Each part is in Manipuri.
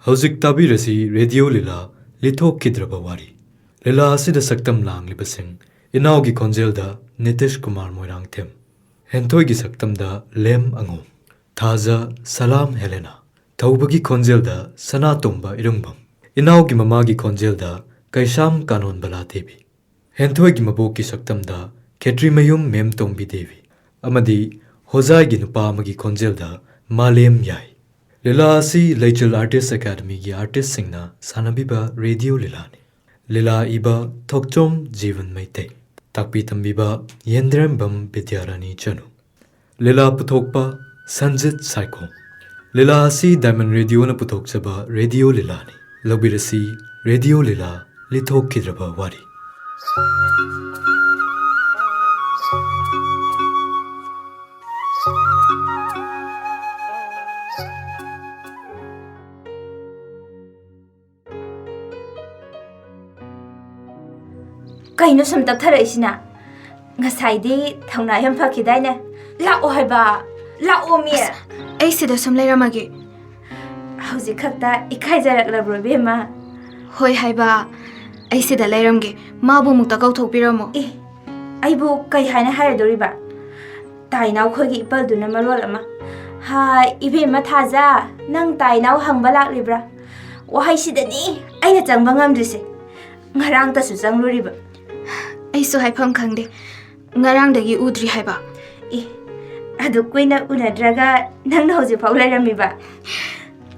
Hauzik tabirasi radio lila lithok kidraba wari. Lila asida saktam lang libasing inaugi konjelda Nitish Kumar Moirang Them. Hentoigi saktamda Lem Angom. Thaza Salam Helena. Taubagi konjelda Sana Tomba Irungbam. Inaugi mamagi konjelda Kaisham Kanon Bala Devi. Hentoigi maboki saktamda Ketri Mayum Mem Tombi Devi. Amadi Hozai nupa amagi konjelda Malem Yai. Lila asi Leichel Artist Academy gi artist singna sanabiba radio lila ni. Lila iba Thokchom Jeevan Maitei. Takpi tambiba Yendrambam Bidyarani Chanu. Lila Puthokpa Sanjit Saiko. Lila asi Diamond Radio na puthokchaba radio lila ni. Lobirasi radio lila lithok kidraba wari. Kaino sum taktharaisina ngasai thongna yam phakhidaine lako haiba lako mi ai sida sum leiramage hauji khakta ikhai jarak labro bema hoi haiba ai sida leiramge mabu mukta kauthok piramo e aibu kai haina haradoriba tainaw khogi ipalduna marol ama ha ibe ma thaja nang tainaw hangba laklibra wahai sidani aina changba ngamdrise ngarang ta su changluriba ai so haifam khangde ngarang dagi udri haiba e adu koina unadraga nang hoji phau lairamiba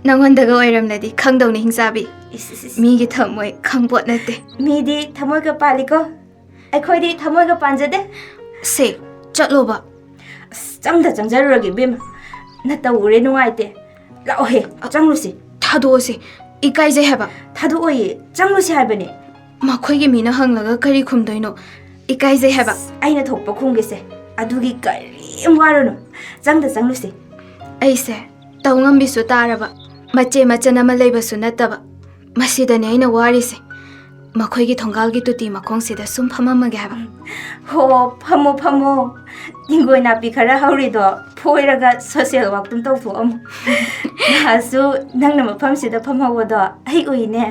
nangon daga oiramnadi khangdawni hingsabi mi gi thamoi khangpot nate mi di thamoi ka paliko ai khoi di thamoi ka panjade se chatloba changda changjaruragi bem nata ure nuaite lao he changlusi thadose ikai je haba thadu oi changlusi habane makhoi gi mina hanglaga kari khumdoino ikai je haba aina thokpa khungese adugi kari warunu changda changlusi aise tawngam bisu taraba mache machana ma leibasu nataba masidane aina warise makhoi gi thongal gi tuti makhong sida sum phamamage haba ho phamo ingoi na pi khara hauri do phoiraga social work tum tawthu am hasu nangna mapham sida phamhawo do ai uine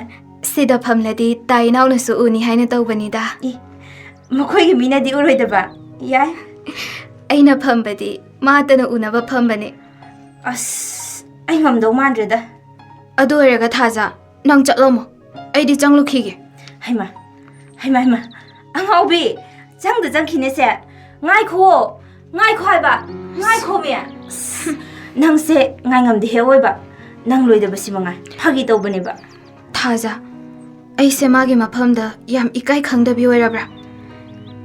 sida phamladi tainaw na su uni haina tawbani da makhoi gi mina di uroidaba yai aina phambadi matana unaba phambane as ai ngamdo mandreda adu eraga thaja nang chatlomo aidi changlukhige haima angaubi changda changkhine se ngai kho haiba ngai kho me nang se ngai ngamdi he oiba nang loidaba simangai phagi tawbane ba thaja aise magi maphamda yam ikai khangdabi oirabra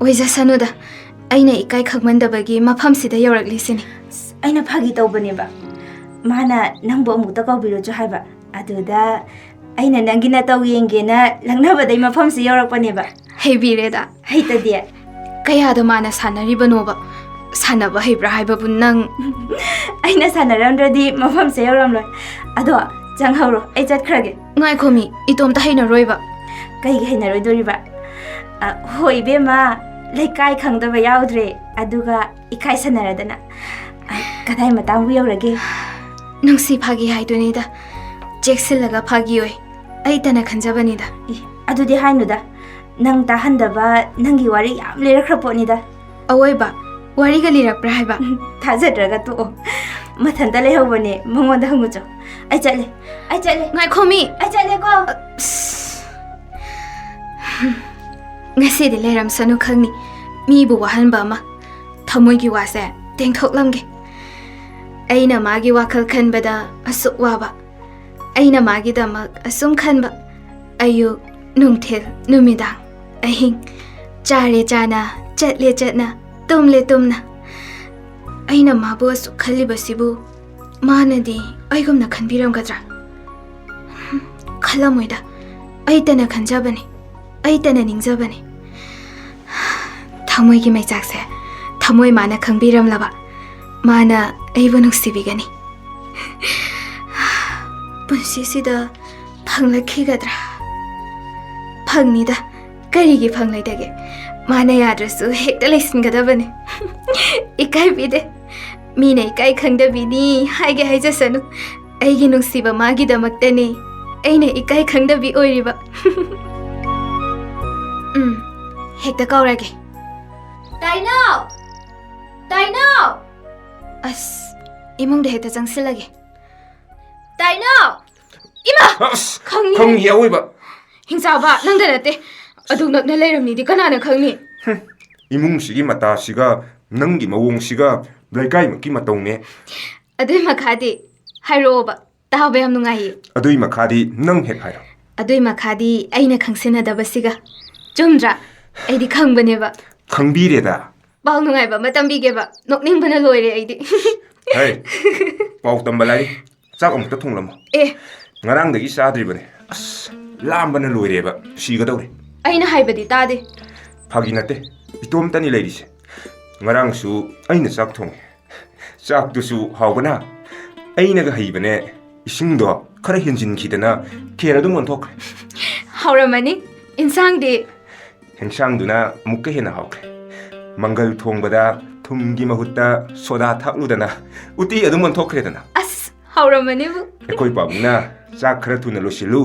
oija sanuda aina ikai khangmandabagi mafam sida yoraklisini aina phagi tawbane ba mana nangbo amukta kawbiro jo haiba aduda aina nangina taw yengena langnaba dai mafam si yorakpane ba heibireda heitadi kaya da mana sanaribanoba sanaba heibra haiba bunang aina sanaramdradi mafam se yoramloi ado janghawro ai chatkrage ngai khomi itom ta haina roiba kai ge haina roidoriba hoi bema leikai khangdaba yaudre aduga ikai sanaradana kadai matang bu yorage nungsi phagi haidunida jeksilaga phagi oi ai tana khanjabanida adudi hainuda nang ta handaba nangi wari yam lerakhraponida awoiba wari ga lirakpra haiba thajadraga to mathanda lehobane mongoda hangucho ai chale ngai khomi ai chale ko ngasi de leram sanu khangni mi bu wahanba ma thamoi gi wase tengthoklamge aina magi wakhal khanbada asuk waba aina magi damak asum khanba ayu nungthel numidang ahing chare chana chatle chatna tumle tumna aina mabu asuk khalibasibu manadi aigumna khanbiram gadra khalamoida aitana khanjabani aitana ningjabani thamoi gi mai jakse thamoi mana khangbiram laba mana aibu nuksibigani punsi sida phanglakigadra phangnida karigi phanglaidage mana yadrasu hekta laisingadabani ikai bide mina ikai khangdabini haige haijasanu aigi nungsiba magi damaktani ꯑꯩꯅ ꯏꯀꯥꯏ ꯈꯪꯗꯕꯤ ꯑꯣꯏꯔꯤꯕ ꯍꯦꯛꯇ ꯀꯧꯔꯒꯦ ꯇꯥꯏꯅꯥꯎ ꯇꯥꯏꯅꯥꯎ ꯑꯁ ꯏꯃꯨꯡꯗ ꯍꯦꯛꯇ ꯆꯪꯁꯤꯜꯂꯒꯦ ꯇꯥꯏꯅꯥꯎ 이마! 강리! 강리 야오이바 흰자봐 낭다 나때 아둑낙나 레름니디 까나나 강리 이뭉시기 마따시가 능기 마옹시가 레가이 먹기 마똥네 아들 마카디 하이로바 따하베 함 누가이 아두이 마카디 능 핵하여 아들 마카디 아이나 강세나다바시가 좀드라 아이디 강바네바 강비레다 바우 누가이바 마땀비게바 녹닝바나 로이레 아이디 헤이 바우 땀발라이 짝 어묵다 통람모 에 ngarangi sadribane as lambana loireba sigadawre aina haibadi tade phagi nate itom tani leirise ngarangsu aina chak thong chak dusu hawgana aina ga haibane isingdo khara henjin khidana kera dum onthok hauramani insang de hensang duna mukka hena hawkre mangal thongbada thumgi mahutta soda thakudana uti adum onthokredana as hauramani bu ekoi pabuna ꯆꯥꯛ ꯈꯔ ꯊꯨꯅ ꯂꯣꯏꯁꯤꯜꯂꯨ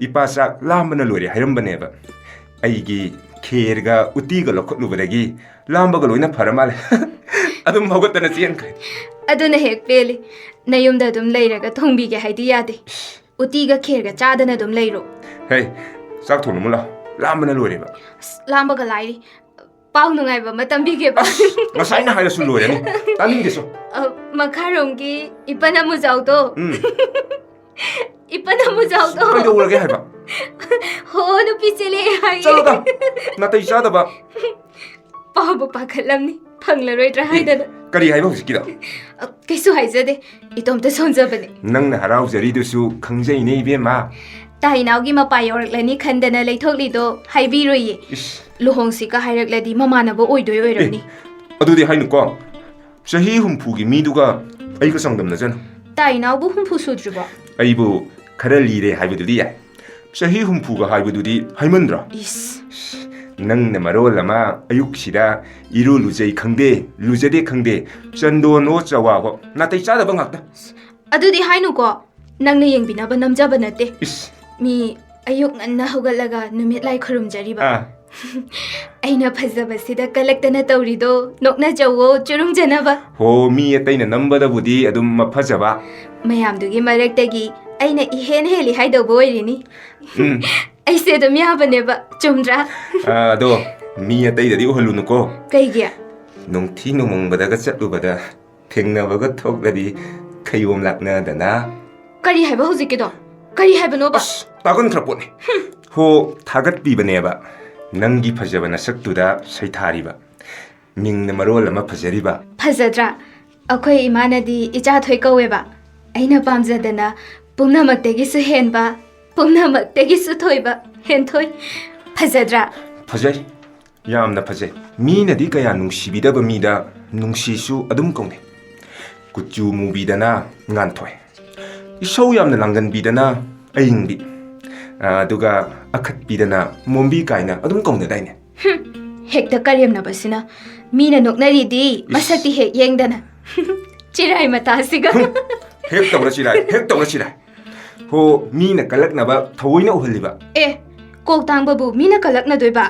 ꯏꯄꯥ ꯆꯥꯛ ꯂꯥꯝꯕꯅ ꯂꯣꯏꯔꯦ ꯍꯥꯏꯔꯝꯕꯅꯦꯕ ꯑꯩꯒꯤ ꯈꯦꯔꯒ ꯎꯇꯤꯒ ꯂꯧꯈꯠꯂꯨꯕꯗꯒꯤ ꯂꯥꯝꯕꯒ ꯂꯣꯏꯅ ꯐꯔ ꯃꯥꯜꯂꯦ ꯑꯗꯨꯝ ꯍꯧꯒꯠꯇꯅ ꯆꯦꯟꯈ꯭ꯔꯦ ꯑꯗꯨꯅ ꯍꯦꯛ ꯄꯦꯜꯂꯤ ꯅꯌꯨꯝꯗ ꯑꯗꯨꯝ ꯂꯩꯔꯒ ꯊꯣꯡꯕꯤꯒꯦ ꯍꯥꯏꯗꯤ ꯌꯥꯗꯦ ꯎꯇꯤꯒ ꯈꯦꯔꯒ ꯆꯥꯗꯅ ꯑꯗꯨꯝ ꯂꯩꯔꯣ ꯍꯦ ꯆꯥꯛ ꯊꯣꯡꯅꯃꯨ ꯂꯥꯎ ꯂꯥꯝꯕꯅ ꯂꯣꯏꯔꯦꯕ ꯂꯥꯝꯕꯒ ꯂꯥꯏꯔꯤ ꯄꯥꯎ ꯅꯨꯡꯉꯥꯏꯕ ꯑꯃ ꯇꯝꯕꯤꯒꯦꯕ ꯉꯁꯥꯏꯅ ꯍꯥꯏꯔꯁꯨ ꯂꯣꯏꯔꯅꯤ ꯇꯥꯅꯤꯡꯗꯦꯁꯨ ꯃꯈꯥꯔꯣꯝꯒꯤ ꯏꯄꯟ ꯑꯃꯨꯖꯥꯎꯗꯣ 이쁜 아무자도 ꯀꯩꯗꯧꯔꯒꯦ ꯍꯥꯏꯕ ꯍꯣ ꯅꯨꯄꯤ ꯆꯦꯜꯂꯦ ꯍꯥꯏꯌꯦ ꯆꯠꯂꯣꯗ ꯅꯥꯇꯩ ꯆꯥꯗꯕ ꯄꯥꯎꯕꯨ ꯄꯥꯈꯠꯂꯝꯅꯤ ꯐꯪꯂꯔꯣꯏꯗ꯭ꯔꯥ ꯍꯥꯏꯗꯅ ꯀꯔꯤ ꯍꯥꯏꯕ ꯍꯧꯖꯤꯛꯀꯤꯗꯣ ꯀꯩꯁꯨ ꯍꯥꯏꯖꯗꯦ ꯏꯇꯣꯝꯇ ꯁꯣꯟꯖꯕꯅꯦ ꯅꯪꯅ ꯍꯔꯥꯎꯖꯔꯤꯗꯨꯁꯨ ꯈꯪꯖꯩꯅꯦ ꯏꯕꯦꯝꯃ ꯇꯥꯏꯅꯥꯎꯒꯤ ꯃꯄꯥ ꯌꯧꯔꯛꯂꯅꯤ ꯈꯟꯗꯅ ꯂꯩꯊꯣꯛꯂꯤꯗꯣ ꯍꯥꯏꯕꯤꯔꯣꯏꯌꯦ ꯂꯨꯍꯣꯡꯁꯤꯒ ꯍꯥꯏꯔꯛꯂꯗꯤ ꯃꯃꯥꯟꯅꯕ ꯑꯣꯏꯗꯣꯏ ꯑꯣꯏꯔꯝꯅꯤ ꯑꯗꯨꯗꯤ ꯍꯥꯏꯅꯨꯀꯣ ꯆꯍꯤ ꯍꯨꯝꯐꯨꯒꯤ ꯃꯤꯗꯨꯒ ꯑꯩꯒ ꯆꯥꯡꯗꯝꯅꯖꯅꯨ ꯇꯥꯏꯅꯥꯎꯕꯨ ꯍꯨꯝꯐꯨ ꯁꯨꯗ꯭ꯔꯤꯕꯣ ꯑꯩꯕꯨ ꯈꯔ ꯂꯤꯔꯦ ꯍꯥꯏꯕꯗꯨꯗꯤ ꯌꯥꯏ ꯆꯍꯤ ꯍꯨꯝꯐꯨꯒ ꯍꯥꯏꯕꯗꯨꯗꯤ ꯍꯥꯏꯃꯟꯗ꯭ꯔꯣ 이스 ꯅꯪꯅ ꯃꯔꯣꯜ ꯑꯃ ꯑꯌꯨꯛꯁꯤꯗ ꯏꯔꯨ ꯂꯨꯖꯩ ꯈꯪꯗꯦ ꯂꯨꯖꯗꯦ ꯈꯪꯗꯦ ꯆꯟꯗꯣꯟꯑꯣ ꯆꯋꯥꯑꯣ ꯅꯥꯇꯩ ꯆꯥꯗꯕ ꯉꯥꯛꯇ ꯑꯗꯨꯗꯤ ꯍꯥꯏꯅꯨꯀꯣ ꯅꯪꯅ ꯌꯦꯡꯕꯤꯅꯕ ꯅꯝꯖꯕ ꯅꯠꯇꯦ ꯏꯁ ꯃꯤ ꯑꯌꯨꯛ ꯉꯟꯅ ꯍꯧꯒꯠꯂꯒ ꯅꯨꯃꯤꯠ ꯂꯥꯏ ꯈꯨꯔꯨꯝꯖꯔꯤꯕ ꯑꯩꯅ ꯐꯖꯕꯁꯤꯗ ꯀꯂꯛꯇꯅ ꯇꯧꯔꯤꯗꯣ ꯅꯣꯛꯅꯖꯧꯋꯣ ꯆꯨꯔꯨꯡꯖꯅꯕ ꯍꯣ ꯃꯤ ꯑꯇꯩꯅ ꯅꯝꯕꯗꯕꯨꯗꯤ ꯑꯗꯨꯝ ꯃꯐꯖꯕ ꯃꯌꯥꯝꯗꯨꯒꯤ ꯃꯔꯛꯇꯒꯤ ꯑꯩꯅ 이ሄꯟ ꯍꯦꯜꯂꯤ ꯍꯥꯏꯗꯧꯕ ꯑꯣꯏꯔꯤꯅꯤ ꯑꯩꯁꯦ ꯑꯗꯨꯝ ꯌꯥꯕꯅꯦꯕ ꯆꯨꯝꯗ꯭ꯔꯥ ꯑꯗꯣ ꯃꯤ ꯑꯇꯩꯗꯗꯤ ꯎꯍꯜꯂꯨꯅꯨꯀꯣ ꯀꯩꯒꯤ ꯅꯨꯡꯊꯤ ꯅꯨꯃꯪꯕꯗꯒ ꯆꯠꯂꯨꯕꯗ ꯊꯦꯡꯅꯕꯒ ꯊꯣꯛꯂꯗꯤ ꯈꯩꯌꯣꯝ ꯂꯥꯛꯅꯗꯅ ꯀꯔꯤ ꯍꯥꯏꯕ ꯍꯧꯖꯤꯛꯀꯤꯗꯣ ꯀꯔꯤ ꯍꯥꯏꯕꯅꯣꯕ ꯑꯁ ꯇꯥꯒꯟꯈ꯭ꯔ ꯄꯣꯠꯅꯤ ꯍꯣ ꯊꯥꯒꯠꯄꯤꯕꯅꯦꯕ ꯅꯪꯒꯤ ꯐꯖꯕ ꯅꯁꯛꯇꯨꯗ ꯁꯩꯊꯥꯔꯤꯕ ꯃꯤꯡꯅ ꯃꯔꯣꯜ ꯑꯃ ꯐꯖꯔꯤꯕ ꯐꯖꯗ꯭ꯔꯥ ꯑꯩꯈꯣꯏ ꯏꯃꯥꯅꯗꯤ ꯏꯆꯥꯊꯣꯏ ꯀꯧꯋꯦꯕ ꯑꯩꯅ ꯄꯥꯝꯖꯗꯅ ꯄꯨꯝꯅꯃꯛꯇꯒꯤꯁꯨ ꯍꯦꯟꯕ ꯄꯨꯝꯅꯃꯛꯇꯒꯤꯁꯨ ꯊꯣꯏꯕ ꯍꯦꯟꯊꯣꯏ ꯐꯖꯗ꯭ꯔꯥ ꯐꯖꯩ ꯌꯥꯝꯅ ꯐꯖꯩ ꯃꯤꯅꯗꯤ ꯀꯌꯥ ꯅꯨꯡꯁꯤꯕꯤꯗꯕ ꯃꯤꯗ ꯅꯨꯡꯁꯤꯁꯨ ꯑꯗꯨꯝ ꯀꯧꯅꯩ ꯀꯨꯆꯨ ꯃꯨꯕꯤꯗꯅ ꯉꯥꯟꯊꯣꯏ ꯏꯁꯧ ꯌꯥꯝꯅ ꯂꯥꯡꯒꯟꯕꯤꯗꯅ ꯑꯏꯪꯕꯤ ꯑꯗꯨꯒ ꯑꯈꯠꯄꯤꯗꯅ ꯃꯣꯝꯕꯤ ꯀꯥꯏꯅ ꯑꯗꯨꯝ ꯀꯧꯅꯗꯥꯏꯅꯦ ꯍꯦꯛꯇ ꯀꯔꯦꯝꯅꯕꯁꯤꯅ ꯃꯤꯅ ꯅꯣꯛꯅꯔꯤꯗꯤ ꯃꯁꯛꯇꯤ ꯍꯦꯛ ꯌꯦꯡꯗꯅ ꯆꯤꯔꯥꯏ ꯃꯇꯥꯁꯤꯒ ꯍꯦꯛ ꯇꯧꯔ ꯆꯤꯔꯥꯏ ꯍꯦꯛ ꯇꯧꯔ ꯆꯤꯔꯥꯏ ꯍꯣ ꯃꯤꯅ ꯀꯜꯂꯛꯅꯕ ꯊꯑꯣꯏꯅ ꯎꯍꯜꯂꯤꯕ ꯑꯦ ꯀꯣꯛ ꯇꯥꯡꯕꯕꯨ ꯃꯤꯅ ꯀꯜꯂꯛꯅꯗꯣꯏꯕ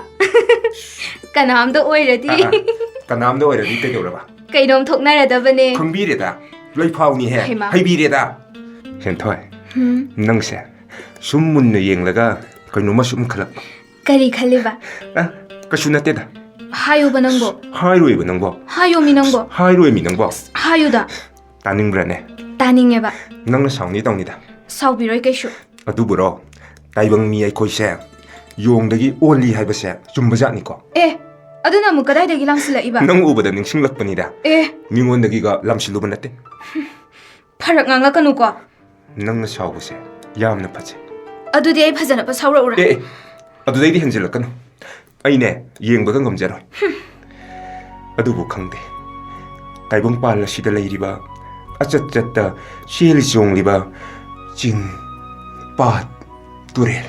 ꯀꯅꯥꯝꯗ ꯑꯣꯏꯔꯗꯤ ꯀꯅꯥꯝꯗ ꯑꯣꯏꯔꯗꯤ ꯀꯩꯗꯧꯔꯕ ꯀꯩꯅꯣꯝ ꯊꯣꯛꯅꯔꯗꯕꯅꯦ ꯈꯪꯕꯤꯔꯦꯗ ꯂꯩꯐꯥꯎꯅꯤꯍꯦ ꯍꯩꯃꯥ. ꯍꯩꯕꯤꯔꯦꯗ ꯍꯦꯟꯊꯣꯏ ꯅꯪꯁꯦ ꯁꯨꯝ ꯃꯨꯟꯅ ꯌꯦꯡꯂꯒ ꯀꯩꯅꯣꯝꯃ ꯁꯨꯝ ꯈꯜꯂꯛꯄ ꯀꯔꯤ ꯈꯜꯂꯤꯕ ꯀꯩꯁꯨ ꯅꯠꯇꯦꯗ 하요바 낭보 하이로이브 낭보 하요미 낭보 하이로이미 낭보 하요다 따닝브라네 따닝해봐 낭나 사우니 따옵니다 사우비로이 깨쇼 어두부러 따이벙미 아이코이세 용덕이 올리 하이버세 줌바자니까 에 아드나 무까다이데기 랑슬라 이봐 낭 우버다 닝싱럭뿐이다 에 밍원덕이가 람실루번 났대 파락 앙가까누과 낭나 사우버세 야암나 파제 아두디 아이 파자나빠 사우라우라 에 아두데이디 현질럭까누 ꯑꯩꯅꯦ ꯌꯦꯡꯕꯒ ꯉꯝꯖꯔꯣꯏ ꯑꯗꯨꯕꯨ ꯈꯪꯗꯦ ꯇꯥꯏꯕꯪꯄꯥꯜ ꯑꯁꯤꯗ ꯂꯩꯔꯤꯕ ꯑꯆꯠ ꯆꯠꯇ ꯆꯦꯜ ꯆꯣꯡꯂꯤꯕ ꯆꯤꯡ ꯄꯥꯠ ꯇꯨꯔꯦꯜ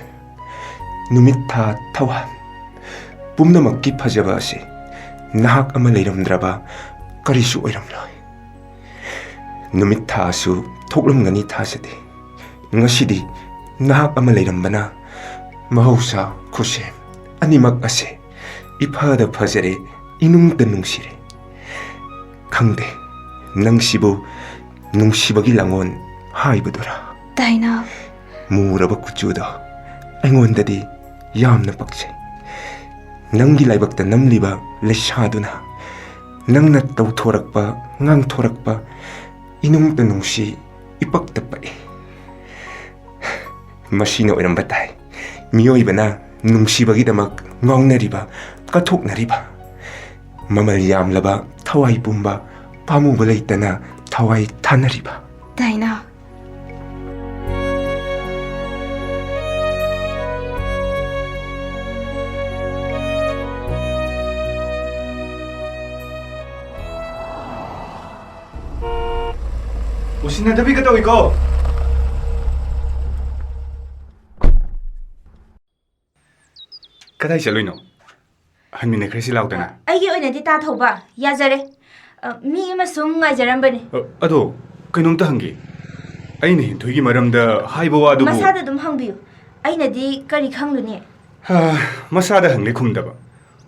ꯅꯨꯃꯤꯠ ꯊꯥ ꯊꯋꯥꯟ ꯄꯨꯝꯅꯃꯛꯀꯤ ꯐꯖꯕ ꯑꯁꯤ ꯅꯍꯥꯛ ꯑꯃ ꯂꯩꯔꯝꯗ꯭ꯔꯕ ꯀꯔꯤꯁꯨ ꯑꯣꯏꯔꯝꯂꯣꯏ ꯅꯨꯃꯤꯠ ꯊꯥꯁꯨ ꯊꯣꯛꯂꯝꯒꯅꯤ ꯊꯥꯖꯗꯦ ꯉꯁꯤꯗꯤ ꯅꯍꯥꯛ ꯑꯃ ꯂꯩꯔꯝꯕꯅ ꯃꯍꯧꯁꯥ ꯈꯨꯠꯁꯦꯝ ꯑꯅꯤꯃꯛ ꯑꯁꯦ ꯏꯐꯗ ꯐꯖꯔꯦ ꯏꯅꯨꯡꯇ ꯅꯨꯡꯁꯤꯔꯦ ꯈꯪꯗꯦ ꯅꯪꯁꯤꯕꯨ ꯅꯨꯡꯁꯤꯕꯒꯤ ꯂꯥꯡꯒꯣꯟ ꯍꯥꯏꯕꯗꯨꯔꯥ ꯇꯥꯏꯅꯥꯎ ꯃꯨꯔꯕ ꯀꯨꯆꯨꯗꯣ ꯑꯩꯉꯣꯟꯗꯗꯤ ꯌꯥꯝꯅ ꯄꯛꯆꯩ ꯅꯪꯒꯤ ꯂꯥꯏꯕꯛꯇ ꯅꯝꯂꯤꯕ ꯂꯩꯁꯥꯗꯨꯅ ꯅꯪꯅ ꯇꯧꯊꯣꯔꯛꯄ ꯉꯥꯡꯊꯣꯔꯛꯄ ꯏꯅꯨꯡꯇ ꯅꯨꯡꯁꯤ ꯏꯄꯛꯇ ꯄꯛꯏ ꯃꯁꯤꯅ ꯑꯣꯏꯔꯝꯕ ꯇꯥꯏ ꯃꯤꯑꯣꯏꯕꯅ ꯅꯨꯡꯁꯤꯕꯒꯤꯗꯃꯛ ꯉꯥꯎꯅꯔꯤꯕ ꯀꯠꯊꯣꯛꯅꯔꯤꯕ ꯃꯃꯜ ꯌꯥꯝꯂꯕ ꯊꯋꯥꯏ ꯄꯨꯝꯕ ꯄꯥꯝꯃꯨꯕ ꯂꯩꯇꯅ ꯊꯋꯥꯏ ꯊꯥꯅꯔꯤꯕ ꯇꯥꯏꯅꯥꯎ 우신나더비가 또 이거 कदाई चलोइनो हन्मिने खरसी लाउदना ꯑꯩꯒꯤ ꯑꯣꯏꯅꯗꯤ ꯇꯥ ꯊꯧꯕ ꯌꯥꯖꯔꯦ ꯃꯤ ꯑꯃ ꯁꯨꯝ ꯉꯥꯏꯖꯔꯝꯕꯅꯤ अदो कइनोमता हंगे ꯑꯩꯅ ꯍꯦꯟꯊꯣꯏꯒꯤ ꯃꯔꯝꯗ ꯍꯥꯏꯕ ꯋꯥꯗꯨꯕꯨ ꯃꯁꯥꯗ ꯑꯗꯨꯝ ꯍꯪꯕꯤꯌꯨ ꯑꯩꯅꯗꯤ ꯀꯔꯤ ꯈꯪꯂꯨꯅꯤ ꯃꯁꯥꯗ ꯍꯪꯂꯦ ꯈꯨꯝꯗꯕ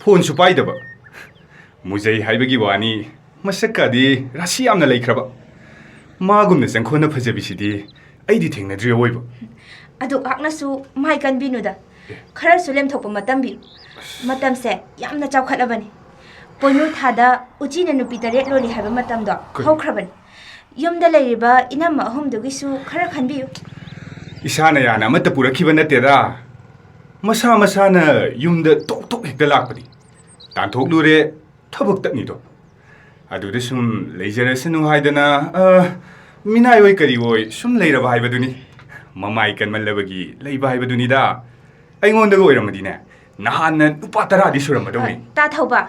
ꯐꯣꯟꯁꯨ ꯄꯥꯏꯗꯕ ꯃꯨꯖꯩ ꯍꯥꯏꯕꯒꯤ ꯋꯥꯅꯤ ꯃꯁꯛꯀꯗꯤ ꯔꯥꯁꯤ ꯌꯥꯝꯅ ꯂꯩꯈ꯭ꯔꯕ ꯃꯥꯒꯨꯝꯅ ꯆꯪꯈꯣꯟꯅ ꯐꯖꯕꯤꯁꯤꯗꯤ ꯑꯩꯗꯤ ꯊꯦꯡꯅꯗ꯭ꯔꯤ ꯑꯣꯏꯕ ꯑꯗꯨ ꯉꯥꯛꯅꯁꯨ ꯃꯥꯏ ꯀꯟꯕꯤꯅꯨꯗ ꯈꯔꯁꯨ ꯂꯦꯝꯊꯣꯛꯄ ꯃꯇꯝ ꯕꯤꯌꯨ ꯃꯇꯝꯁꯦ ꯌꯥꯝꯅ ꯆꯥꯎꯈꯠꯂꯕꯅꯤ ꯄꯣꯏꯅꯨ ꯊꯥꯗ ꯎꯆꯤꯅ ꯅꯨꯄꯤ 8 ꯂꯣꯜꯂꯤ ꯍꯥꯏꯕ ꯃꯇꯝꯗꯣ ꯍꯧꯈ꯭ꯔꯕꯅꯤ ꯌꯨꯝꯗ ꯂꯩꯔꯤꯕ ꯏꯅꯝꯃ ꯑꯍꯨꯝꯗꯨꯒꯤꯁꯨ ꯈꯔ ꯈꯟꯕꯤꯌꯨ ꯏꯁꯥꯅ ꯌꯥꯅ ꯑꯃꯠꯇ ꯄꯨꯔꯛꯈꯤꯕ ꯅꯠꯇꯦꯗ ꯃꯁꯥ ꯃꯁꯥꯅ ꯌꯨꯝꯗ ꯇꯣꯛ ꯇꯣꯛ ꯍꯦꯛꯇ ꯂꯥꯛꯄꯅꯤ ꯇꯥꯟꯊꯣꯛꯂꯨꯔꯦ ꯊꯕꯛ ꯇꯠꯅꯤꯗꯣ ꯑꯗꯨꯗ ꯁꯨꯝ ꯂꯩꯖꯔꯁꯅꯨ ꯍꯥꯏꯗꯅ ꯃꯤꯅꯥꯏ ꯑꯣꯏ ꯀꯔꯤ ꯑꯣꯏ ꯁꯨꯝ ꯂꯩꯔꯕ ꯍꯥꯏꯕꯗꯨꯅꯤ ꯃꯃꯥꯏ ꯀꯟꯃꯜꯂꯕꯒꯤ ꯂꯩꯕ ꯍꯥꯏꯕꯗꯨꯅꯤꯗ ꯑꯩꯉꯣꯟꯗꯒ ꯑꯣꯏꯔꯝꯃꯗꯤꯅꯦ ꯅꯍꯥꯟꯅ ꯅꯨꯄꯥ 10ꯗꯤ ꯁꯨꯔꯝꯃꯗꯧꯅꯤ ꯇꯥ ꯊꯧꯕ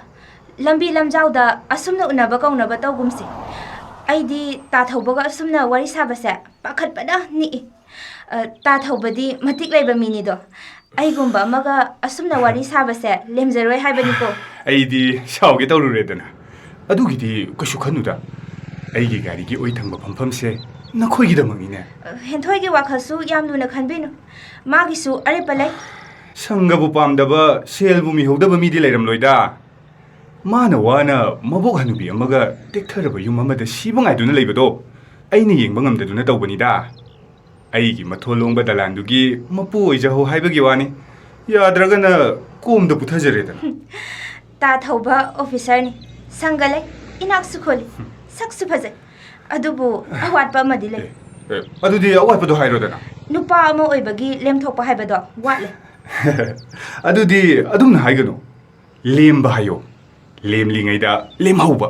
ꯂꯝꯕꯤ ꯂꯝꯖꯥꯎꯗ ꯑꯁꯨꯝꯅ ꯎꯅꯕ ꯀꯧꯅꯕ ꯇꯧꯒꯨꯝꯁꯤ ꯑꯩꯗꯤ ꯇꯥ ꯊꯧꯕꯒ ꯑꯁꯨꯝꯅ ꯋꯥꯔꯤ ꯁꯥꯕꯁꯦ ꯄꯥꯈꯠꯄꯅ ꯅꯤꯛꯏ ꯇꯥ ꯊꯧꯕꯗꯤ ꯃꯇꯤꯛ ꯂꯩꯕ ꯃꯤꯅꯤꯗꯣ ꯑꯩꯒꯨꯝꯕ ꯑꯃꯒ ꯑꯁꯨꯝꯅ ꯋꯥꯔꯤ ꯁꯥꯕꯁꯦ ꯂꯦꯝꯖꯔꯣꯏ ꯍꯥꯏꯕꯅꯤꯀꯣ ꯑꯩꯗꯤ ꯁꯥꯎꯒꯦ ꯇꯧꯔꯨꯔꯦꯗꯅ ꯑꯗꯨꯒꯤꯗꯤ ꯀꯩꯁꯨ ꯈꯟꯅꯨꯗ ꯑꯩꯒꯤ ꯒꯥꯔꯤꯒꯤ ꯑꯣꯏ ꯊꯪꯕ ꯐꯝꯐꯝꯁꯦ ꯅꯈꯣꯏꯒꯤꯗꯃꯛꯅꯤꯅꯦ ꯍꯦꯟꯊꯣꯏꯒꯤ ꯋꯥꯈꯜꯁꯨ ꯌꯥꯝ ꯂꯨꯅ ꯈꯟꯕꯤꯅꯨ ꯃꯥꯒꯤꯁꯨ ꯑꯔꯦꯞꯄ ꯂꯩ ꯁꯪꯒꯕꯨ ꯄꯥꯝꯗꯕ ꯁꯦꯜꯕꯨ ꯃꯤꯍꯧꯗꯕ ꯃꯤꯗꯤ ꯂꯩꯔꯝꯂꯣꯏꯗ ꯃꯥꯅ ꯋꯥꯅ ꯃꯕꯣꯛ ꯍꯅꯨꯕꯤ ꯑꯃꯒ ꯇꯦꯛꯊꯔꯕ ꯌꯨꯝ ꯑꯃꯗ ꯁꯤꯕ ꯉꯥꯏꯗꯨꯅ ꯂꯩꯕꯗꯣ ꯑꯩꯅ ꯌꯦꯡꯕ ꯉꯝꯗꯗꯨꯅ ꯇꯧꯕꯅꯤꯗ ꯑꯩꯒꯤ ꯃꯊꯣꯜꯂꯣꯡꯕ ꯗꯂꯥꯟꯗꯨꯒꯤ ꯃꯄꯨ ꯑꯣꯏꯖꯍꯧ ꯍꯥꯏꯕꯒꯤ ꯋꯥꯅꯤ ꯌꯥꯗ꯭ꯔꯒꯅ ꯀꯣꯝꯗ ꯄꯨꯊꯖꯔꯦꯗꯅ ꯇꯥ ꯊꯧꯕ ꯑꯣꯐꯤꯁꯔꯅꯤ ꯁꯪꯒ ꯂꯩ ꯏꯅꯥꯛꯁꯨ ꯈꯣꯜꯂꯤ ꯁꯛꯁꯨ ꯐꯖꯩ ꯑꯗꯨꯕꯨ ꯑꯋꯥꯠꯄ ꯑꯃꯗꯤ ꯂꯩ ꯑꯗꯨꯗꯤ ꯑꯋꯥꯠꯄꯗꯣ ꯍꯥꯏꯔꯣꯗꯅ ꯅꯨꯄꯥ ꯑꯃ ꯑꯣꯏꯕꯒꯤ ꯂꯦꯝꯊꯣꯛꯄ ꯍꯥꯏꯕꯗꯣ ꯋꯥꯠꯂꯦ ꯑꯗꯨꯗꯤ ꯑꯗꯨꯝꯅ ꯍꯥꯏꯒꯅꯨ ꯂꯦꯝꯕ ꯍꯥꯏꯌꯣ ꯂꯦꯝꯂꯤꯉꯩꯗ ꯂꯦꯝꯍꯧꯕ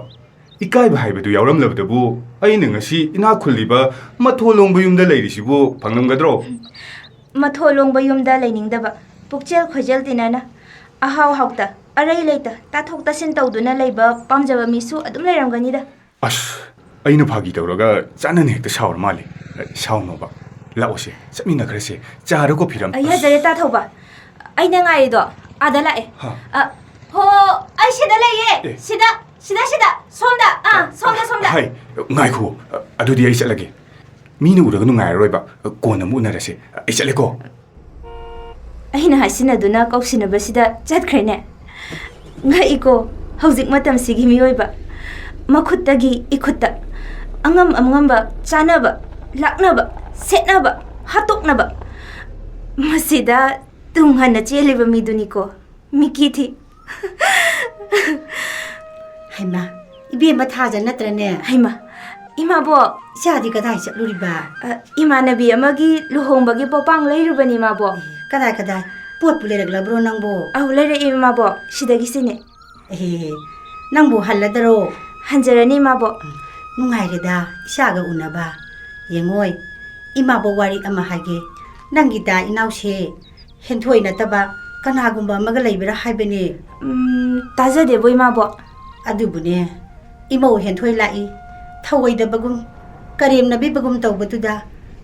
ꯏꯀꯥꯏꯕ ꯍꯥꯏꯕꯗꯨ ꯌꯥꯎꯔꯝꯂꯕꯗꯕꯨ ꯑꯩꯅ ꯉꯁꯤ ꯏꯅꯥꯛ ꯈꯨꯜꯂꯤꯕ ꯃꯊꯣꯜꯂꯣꯡꯕ ꯌꯨꯝꯗ ꯂꯩꯔꯤꯁꯤꯕꯨ ꯐꯪꯂꯝꯒꯗ꯭ꯔꯣ ꯃꯊꯣꯜꯂꯣꯡꯕ ꯌꯨꯝꯗ ꯂꯩꯅꯤꯡꯗꯕ ꯄꯨꯛꯆꯦꯜ ꯈꯣꯏꯖꯦꯜ ꯇꯤꯟꯅꯅ ꯑꯍꯥꯎ ꯍꯥꯎꯇ ꯑꯔꯩ ꯂꯩꯇ ꯇꯥꯊꯣꯛ ꯇꯥꯁꯤꯟ ꯇꯧꯗꯨꯅ ꯂꯩꯕ ꯄꯥꯝꯖꯕ ꯃꯤꯁꯨ ꯑꯗꯨꯝ ꯂꯩꯔꯝꯒꯅꯤꯗ ꯑꯁ ꯑꯩꯅ ꯐꯥꯒꯤ ꯇꯧꯔꯒ ꯆꯥꯟꯅꯅ ꯍꯦꯛꯇ ꯁꯥꯎꯔ ꯃꯥꯜꯂꯦ ꯁꯥꯎꯅꯣꯕ ꯂꯥꯛꯑꯣꯁꯦ ꯆꯠꯃꯤꯟꯅꯈ꯭ꯔꯁꯦ ꯆꯥꯔ ꯀꯣꯐꯤꯔ ꯌꯥꯖꯔꯦ ꯇꯥ ꯊꯧꯕ ꯑꯩꯅ ꯉꯥꯏꯔꯤꯗꯣ ꯑꯥꯗ ꯂꯥꯛꯑꯦ ꯍꯣ ꯑꯩ ꯁꯤꯗ ꯂꯩꯌꯦ ꯁꯤꯗ ꯁꯣꯝꯗ ꯁꯣꯝꯗ ꯍꯥꯏ ꯉꯥꯏꯈꯣ ꯑꯗꯨꯗꯤ ꯑꯩ ꯆꯠꯂꯒꯦ ꯃꯤꯅ ꯎꯔꯒ ꯅꯨꯡꯉꯥꯏꯔꯔꯣꯏꯕ ꯀꯣꯟꯅ ꯑꯃꯨꯛ ꯎꯅꯔꯁꯦ ꯑꯩ ꯆꯠꯂꯦꯀꯣ ꯑꯩꯅ ꯍꯥꯏꯁꯤꯟꯅꯗꯨꯅ ꯀꯧꯁꯤꯟꯅꯕꯁꯤꯗ ꯆꯠꯈ꯭ꯔꯦꯅꯦ ꯉꯛꯏꯀꯣ ꯍꯧꯖꯤꯛ ꯃꯇꯝꯁꯤꯒꯤ ꯃꯤꯑꯣꯏꯕ ꯃꯈꯨꯠꯇꯒꯤ ꯏꯈꯨꯠꯇ ꯑꯉꯝ ꯑꯉꯝꯕ ꯆꯥꯅꯕ ꯂꯥꯛꯅꯕ ꯁꯦꯠꯅꯕ ꯍꯥꯠꯇꯣꯛꯅꯕ ꯃꯁꯤꯗ ꯇꯨꯡ ꯍꯟꯅ ꯆꯦꯜꯂꯤꯕ ꯃꯤꯗꯨꯅꯤꯀꯣ ꯃꯤꯀꯤ ꯊꯤ ꯍꯩꯃꯥ 이비엠마 타자 नत्रने ꯍꯩꯃ ꯏꯃꯥꯕꯣ 이샤디 कदाई चलुरिबा 이마나비 ꯑꯃꯒꯤ ꯂꯨꯍꯣꯡꯕꯒꯤ ꯄꯣꯄꯥꯡ ꯂꯩꯔꯨꯕꯅꯤ ꯏꯃꯥꯕꯣ कदाई पोट पुलेरगलब्रो नंबो ꯑꯧ ꯂꯩꯔꯛꯏ ꯏꯃꯥꯕꯣ ꯁꯤꯗꯒꯤꯁꯤꯅꯦ नंबो हल्लदरो ꯍꯟꯖꯔꯅꯤ ꯏꯃꯥꯕꯣ नुंगाइरेदा इशागा उनबा येंगोय इमाबो वारी अमा हागे नंगिदा इनाउसे हेंथोय नतबा कनागुंबा मगा लेबिरा हाइबने ताजदेबो इमाबो अदुबुने इमो हेंथोय लाई थवैदबगुम करेमनबिबगुम तौबतुदा